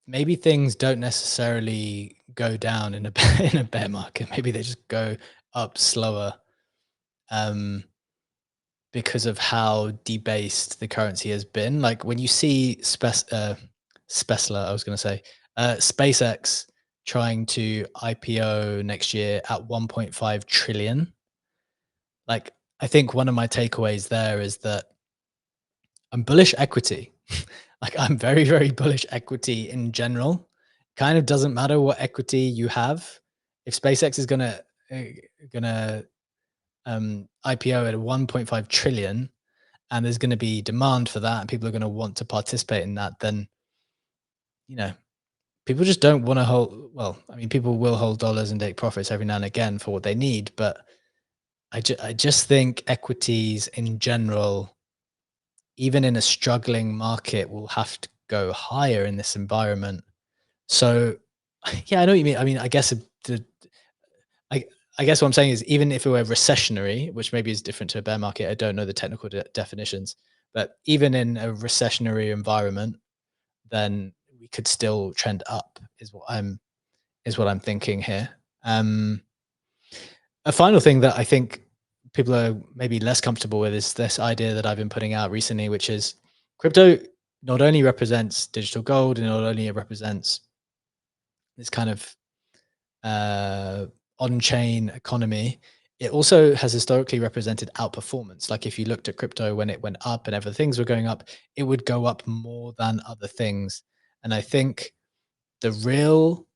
[SPEAKER 1] maybe things don't necessarily go down in a in a bear market. Maybe they just go up slower, because of how debased the currency has been. Like when you see Spessler, I was going to say, SpaceX trying to IPO next year at 1.5 trillion. Like, I think one of my takeaways there is that I'm bullish equity. Like, I'm very, very bullish equity in general. Kind of doesn't matter what equity you have. If SpaceX is gonna IPO at 1.5 trillion, and there's going to be demand for that, and people are going to want to participate in that, then people just don't want to hold. Well, I mean, people will hold dollars and take profits every now and again for what they need, but I just think equities in general, even in a struggling market, will have to go higher in this environment. So, yeah, I know what you mean. I mean, I guess I guess what I'm saying is, even if it were recessionary, which maybe is different to a bear market, I don't know the technical definitions, but even in a recessionary environment, then we could still trend up, is what I'm thinking here. A final thing that I think people are maybe less comfortable with is this idea that I've been putting out recently, which is crypto not only represents digital gold, and not only it represents this kind of on-chain economy, it also has historically represented outperformance. Like if you looked at crypto when it went up and other things were going up, it would go up more than other things. And I think the real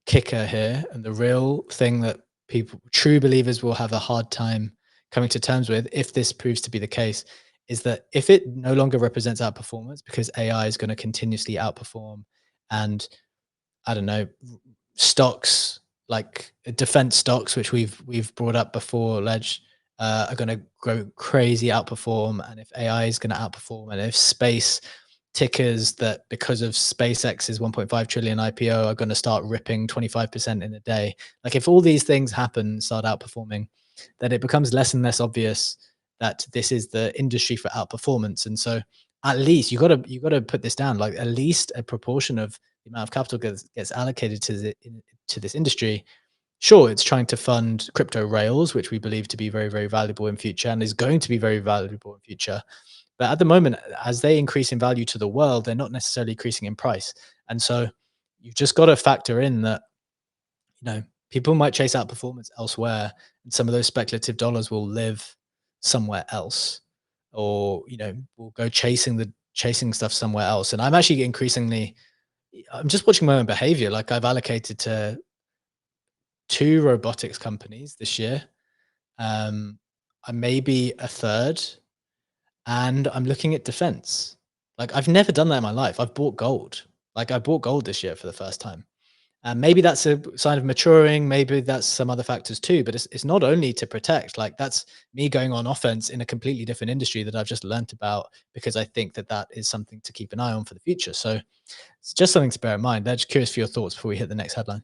[SPEAKER 1] kicker here, and the real thing that people, true believers, will have a hard time coming to terms with if this proves to be the case, is that if it no longer represents outperformance because AI is going to continuously outperform, and I don't know, stocks like defense stocks, which we've brought up before, Ledge, are going to grow crazy, outperform, and if AI is going to outperform, and if space tickers that because of SpaceX's 1.5 trillion IPO are going to start ripping 25% in a day, like if all these things happen, start outperforming, then it becomes less and less obvious that this is the industry for outperformance. And so at least you got to put this down, like at least a proportion of the amount of capital gets allocated to this industry. Sure, it's trying to fund crypto rails, which we believe to be very, very valuable in future, and is going to be very valuable in future. But at the moment, as they increase in value to the world, they're not necessarily increasing in price. And so you've just got to factor in that, people might chase out performance elsewhere, and some of those speculative dollars will live somewhere else, or, will go chasing stuff somewhere else. And I'm actually I'm just watching my own behavior. Like I've allocated to 2 robotics companies this year. I maybe a third, and I'm looking at defense. Like I've never done that in my life. I've bought gold. Like I bought gold this year for the first time. And maybe that's a sign of maturing. Maybe that's some other factors too. But it's not only to protect. Like that's me going on offense in a completely different industry that I've just learnt about, because I think that is something to keep an eye on for the future. So it's just something to bear in mind. I'm just curious for your thoughts before we hit the next headline.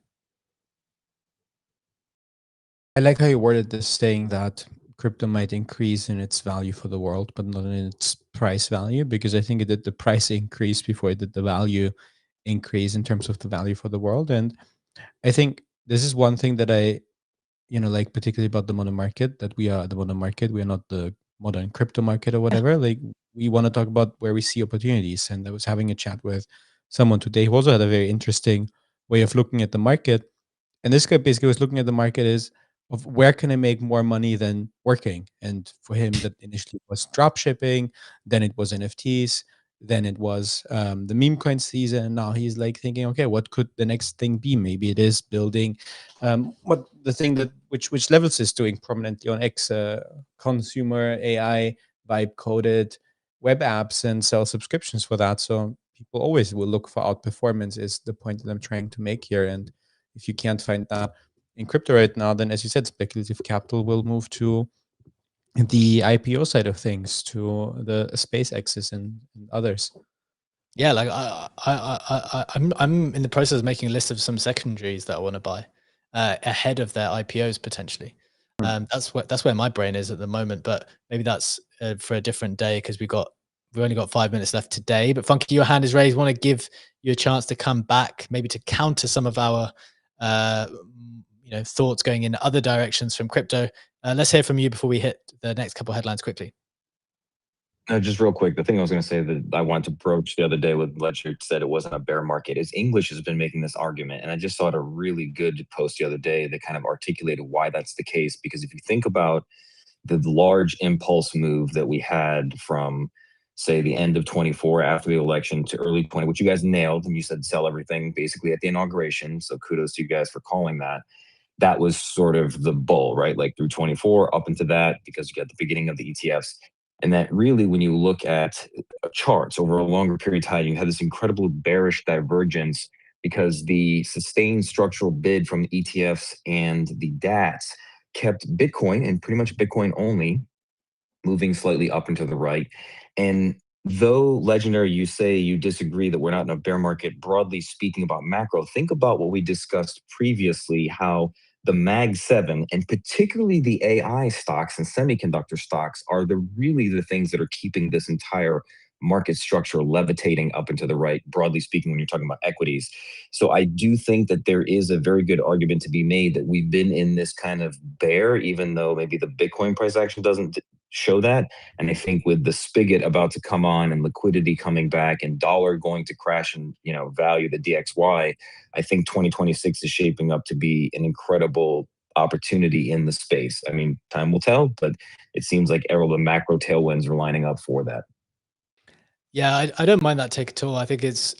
[SPEAKER 2] I like how you worded this, saying that crypto might increase in its value for the world, but not in its price value, because I think it did the price increase before it did the value increase in terms of the value for the world. And I think this is one thing that I, like particularly about the modern market, that we are the modern market. We are not the modern crypto market or whatever. Like, we want to talk about where we see opportunities. And I was having a chat with someone today who also had a very interesting way of looking at the market. And this guy basically was looking at the market is of where can I make more money than working? And for him, that initially was drop shipping, then it was NFTs, then it was the meme coin season. And now he's like thinking, okay, what could the next thing be? Maybe it is building what the thing that which levels is doing prominently on X, consumer AI vibe coded web apps and sell subscriptions for that. So people always will look for outperformance is the point that I'm trying to make here. And if you can't find that in crypto right now, then as you said, speculative capital will move to the IPO side of things, to the SpaceX's and others.
[SPEAKER 1] Yeah, like I'm in the process of making a list of some secondaries that I want to buy ahead of their IPOs potentially. That's where my brain is at the moment, but maybe that's for a different day, because we've only got 5 minutes left today. But Funky, your hand is raised. Want to give you a chance to come back, maybe to counter some of our thoughts going in other directions from crypto. Let's hear from you before we hit the next couple headlines quickly.
[SPEAKER 3] Just real quick, the thing I was going to say that I wanted to broach the other day with Ledger said it wasn't a bear market is English has been making this argument. And I just saw a really good post the other day that kind of articulated why that's the case. Because if you think about the large impulse move that we had from, say, the end of 24 after the election to early 20, which you guys nailed, and you said sell everything basically at the inauguration. So kudos to you guys for calling that. That was sort of the bull, right? Like through 24 up into that, because you got the beginning of the ETFs. And that really, when you look at charts over a longer period of time, you have this incredible bearish divergence because the sustained structural bid from the ETFs and the DATs kept Bitcoin, and pretty much Bitcoin only, moving slightly up and to the right. And though, Legendary, you say you disagree that we're not in a bear market, broadly speaking about macro, think about what we discussed previously, how the Mag 7 and particularly the AI stocks and semiconductor stocks are really the things that are keeping this entire market structure levitating up and to the right, broadly speaking, when you're talking about equities. So I do think that there is a very good argument to be made that we've been in this kind of bear, even though maybe the Bitcoin price action doesn't show that. And I think with the spigot about to come on and liquidity coming back and dollar going to crash and value the DXY, I think 2026 is shaping up to be an incredible opportunity in the space. I mean, time will tell, but it seems like all the macro tailwinds are lining up for that.
[SPEAKER 1] Yeah, I don't mind that take at all. I think it's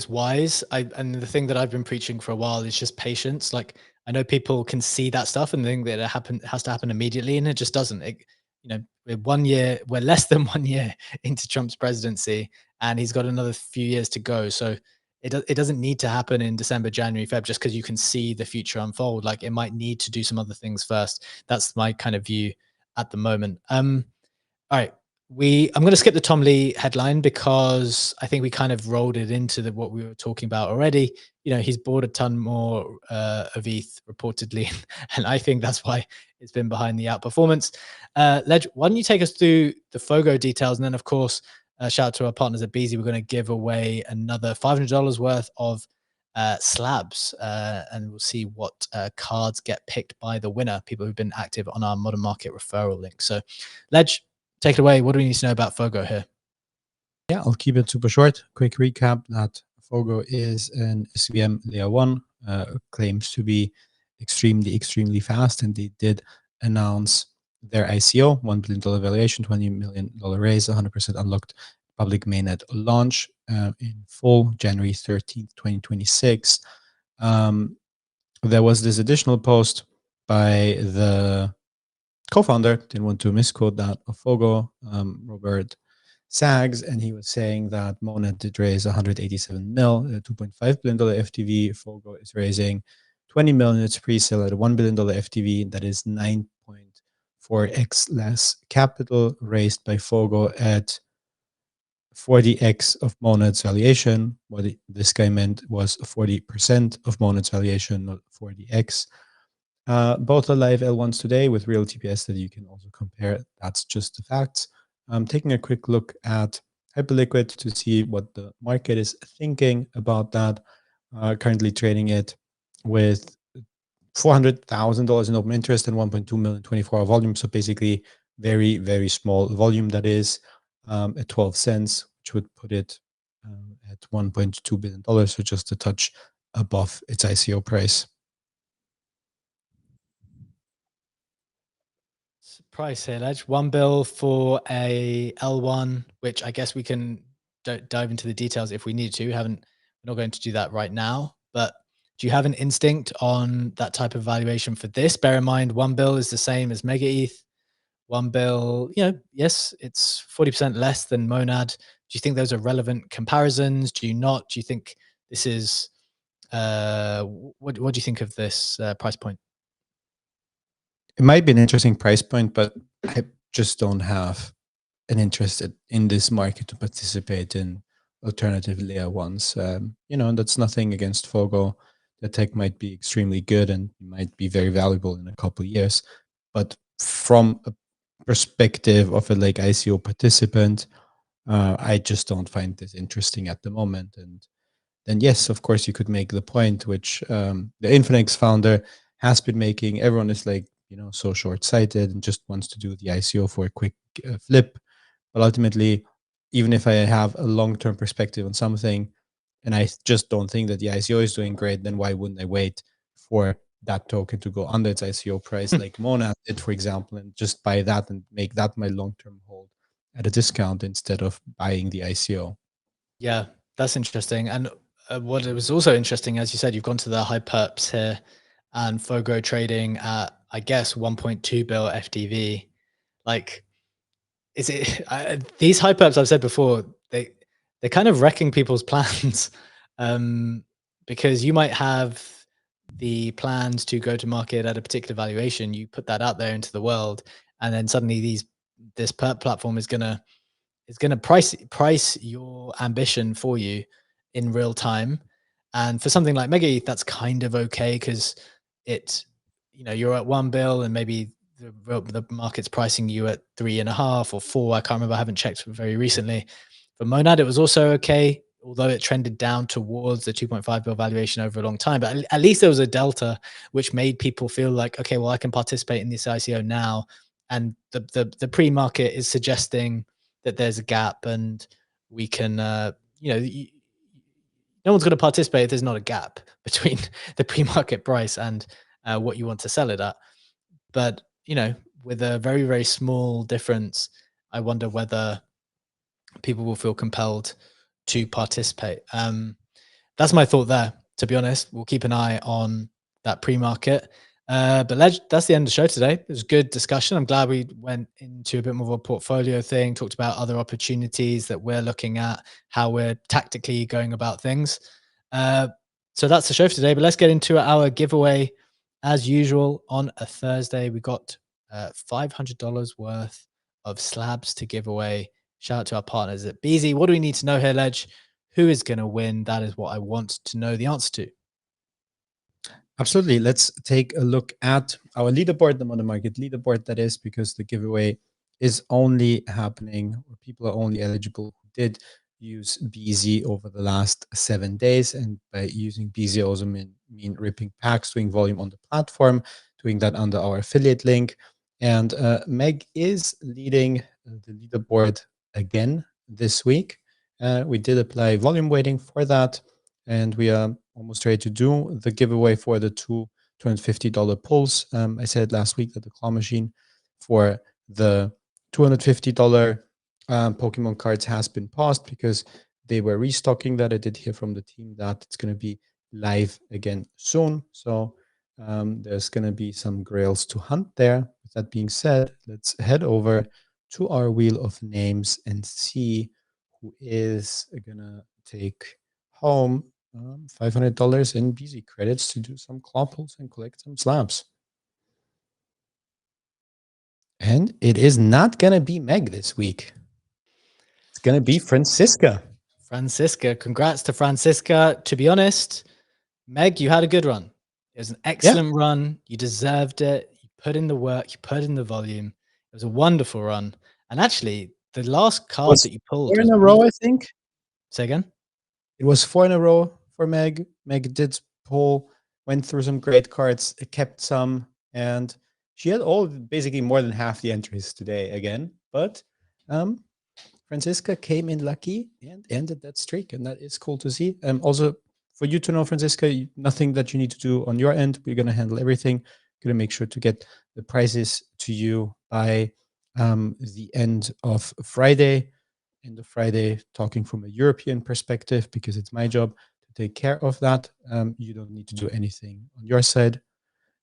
[SPEAKER 1] wise. And the thing that I've been preaching for a while is just patience. Like, I know people can see that stuff and think that it has to happen immediately, and it just doesn't. We're less than 1 year into Trump's presidency, and he's got another few years to go. So it doesn't need to happen in December, January, Feb, just because you can see the future unfold. Like, it might need to do some other things first. That's my kind of view at the moment. All right. I'm going to skip the Tom Lee headline because I think we kind of rolled it into what we were talking about already. He's bought a ton more of ETH reportedly, and I think that's why it's been behind the outperformance. Ledge, why don't you take us through the Fogo details, and then of course, shout out to our partners at Beezie. We're going to give away another $500 worth of slabs, and we'll see what cards get picked by the winner, people who've been active on our Modern Market referral link. So, Ledge, take it away. What do we need to know about Fogo here?
[SPEAKER 2] Yeah, I'll keep it super short. Quick recap that Fogo is an SVM layer 1, claims to be extremely fast, and they did announce their ICO, $1 billion valuation, $20 million raise, 100% unlocked public mainnet launch in full, January 13th, 2026. There was this additional post by the co-founder, didn't want to misquote that, of Fogo, Robert Sags, and he was saying that Monet did raise 187 mil, $2.5 billion FTV. Fogo is raising 20 million. It's pre-sale at a $1 billion FTV. That is 9.4x less capital raised by Fogo at 40x of Monet's valuation. What this guy meant was 40% of Monet's valuation, not 40x. Both are live L1s today with real TPS that you can also compare. That's just the facts. I'm taking a quick look at Hyperliquid to see what the market is thinking about that. Currently trading it with $400,000 in open interest and 1.2 million 24-hour volume. So basically very, very small volume that is at 12 cents, which would put it at $1.2 billion. So just a touch above its ICO price.
[SPEAKER 1] Price here, Ledge. $1 billion for a L1, which I guess we can dive into the details if we need to. We're not going to do that right now, but do you have an instinct on that type of valuation for this? Bear in mind, $1 billion is the same as Mega ETH. $1 billion, yes, it's 40% less than Monad. Do you think those are relevant comparisons? Do you not? Do you think this is, what do you think of this price point?
[SPEAKER 2] It might be an interesting price point, but I just don't have an interest in this market to participate in alternative layer ones. That's nothing against Fogo. The tech might be extremely good and might be very valuable in a couple of years. But from a perspective of a like ICO participant, I just don't find this interesting at the moment. And then yes, of course, you could make the point which the Infinix founder has been making. Everyone is like, so short-sighted and just wants to do the ICO for a quick flip. But ultimately, even if I have a long-term perspective on something, and I just don't think that the ICO is doing great, then why wouldn't I wait for that token to go under its ICO price, like Monad did, for example, and just buy that and make that my long-term hold at a discount instead of buying the ICO?
[SPEAKER 1] Yeah, that's interesting. And what it was also interesting, as you said, you've gone to the high perps here, and Fogo trading at, I guess, 1.2 bill FDV. Like, is it these high perps? I've said before, they're kind of wrecking people's plans, because you might have the plans to go to market at a particular valuation. You put that out there into the world, and then suddenly this perp platform is gonna price your ambition for you in real time. And for something like Mega ETH, that's kind of okay because you're at $1 billion and maybe the market's pricing you at 3.5 or 4. I can't remember. I haven't checked very recently. For Monad, it was also okay, although it trended down towards the 2.5 billion valuation over a long time. But at least there was a delta which made people feel like, okay, well, I can participate in this ICO now. And the pre-market is suggesting that there's a gap, and we can, no one's going to participate if there's not a gap between the pre-market price and what you want to sell it at. But with a very, very small difference, I wonder whether people will feel compelled to participate. That's my thought there. To be honest, we'll keep an eye on that pre-market. But that's the end of the show today. It was a good discussion. I'm glad we went into a bit more of a portfolio thing, talked about other opportunities that we're looking at, how we're tactically going about things. So that's the show for today. But let's get into our giveaway. As usual, on a Thursday, we got $500 worth of slabs to give away. Shout out to our partners at Beezie. What do we need to know here, Ledge? Who is going to win? That is what I want to know the answer to.
[SPEAKER 2] Absolutely. Let's take a look at our leaderboard, the Modern Market leaderboard, that is, because the giveaway is only happening, or people are only eligible who did use Beezie over the last 7 days. And by using Beezie, I also mean ripping packs, doing volume on the platform, doing that under our affiliate link. And Meg is leading the leaderboard again this week. We did apply volume weighting for that, and we are almost ready to do the giveaway for the two $250 pulls. I said last week that the claw machine for the $250 Pokemon cards has been paused because they were restocking that. I did hear from the team that it's going to be live again soon. So there's going to be some grails to hunt there. With that being said, let's head over to our wheel of names and see who is going to take home $500 in Beezie credits to do some claw pulls and collect some slabs. And it is not going to be Meg this week. It's going to be Francisca.
[SPEAKER 1] Francisca. Congrats to Francisca. To be honest, Meg, you had a good run. It was an excellent run. You deserved it. You put in the work. You put in the volume. It was a wonderful run. And actually, the last card that you pulled
[SPEAKER 2] 4
[SPEAKER 1] was
[SPEAKER 2] in a row, I think.
[SPEAKER 1] Say again?
[SPEAKER 2] It was 4 in a row for Meg. Meg did pull, went through some great cards, kept some, and she had basically more than half the entries today again. But Franziska came in lucky and ended that streak, and that is cool to see. Also, for you to know, Franziska, nothing that you need to do on your end. We're going to handle everything. Going to make sure to get the prizes to you by the end of Friday. End of Friday, talking from a European perspective, because it's my job to take care of that. You don't need to do anything on your side.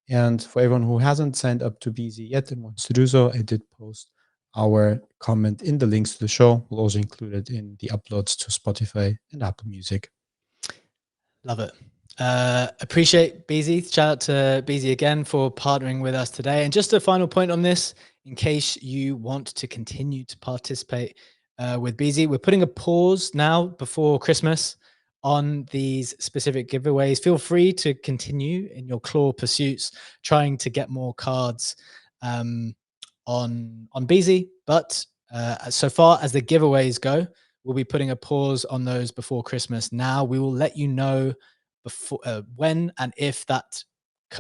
[SPEAKER 2] And for everyone who hasn't signed up to Beezie yet and wants to do so, I did post our comment in the links to the show. We'll also include it in the uploads to Spotify and Apple Music.
[SPEAKER 1] Love it. Appreciate Beezie. Shout out to Beezie again for partnering with us today. And just a final point on this, in case you want to continue to participate with Beezie, we're putting a pause now before Christmas on these specific giveaways. Feel free to continue in your claw pursuits, trying to get more cards on Beezie. But so far as the giveaways go, we'll be putting a pause on those before Christmas. Now we will let you know before when and if that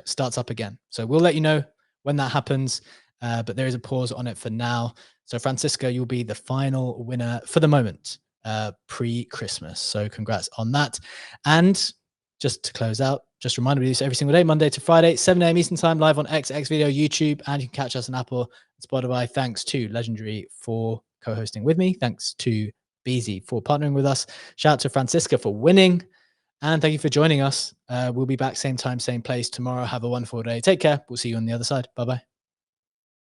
[SPEAKER 1] starts up again. So we'll let you know when that happens, but there is a pause on it for now. So Franziska, you'll be the final winner for the moment, pre-Christmas. So congrats on that. And just to close out, just remind me, every single day, Monday to Friday, 7 a.m. Eastern time, live on X Video, YouTube, and you can catch us on Apple and Spotify. Thanks to Legendary for co-hosting with me. Thanks to Beezie for partnering with us. Shout out to Franziska for winning. And thank you for joining us. We'll be back same time, same place tomorrow. Have a wonderful day. Take care. We'll see you on the other side. Bye-bye.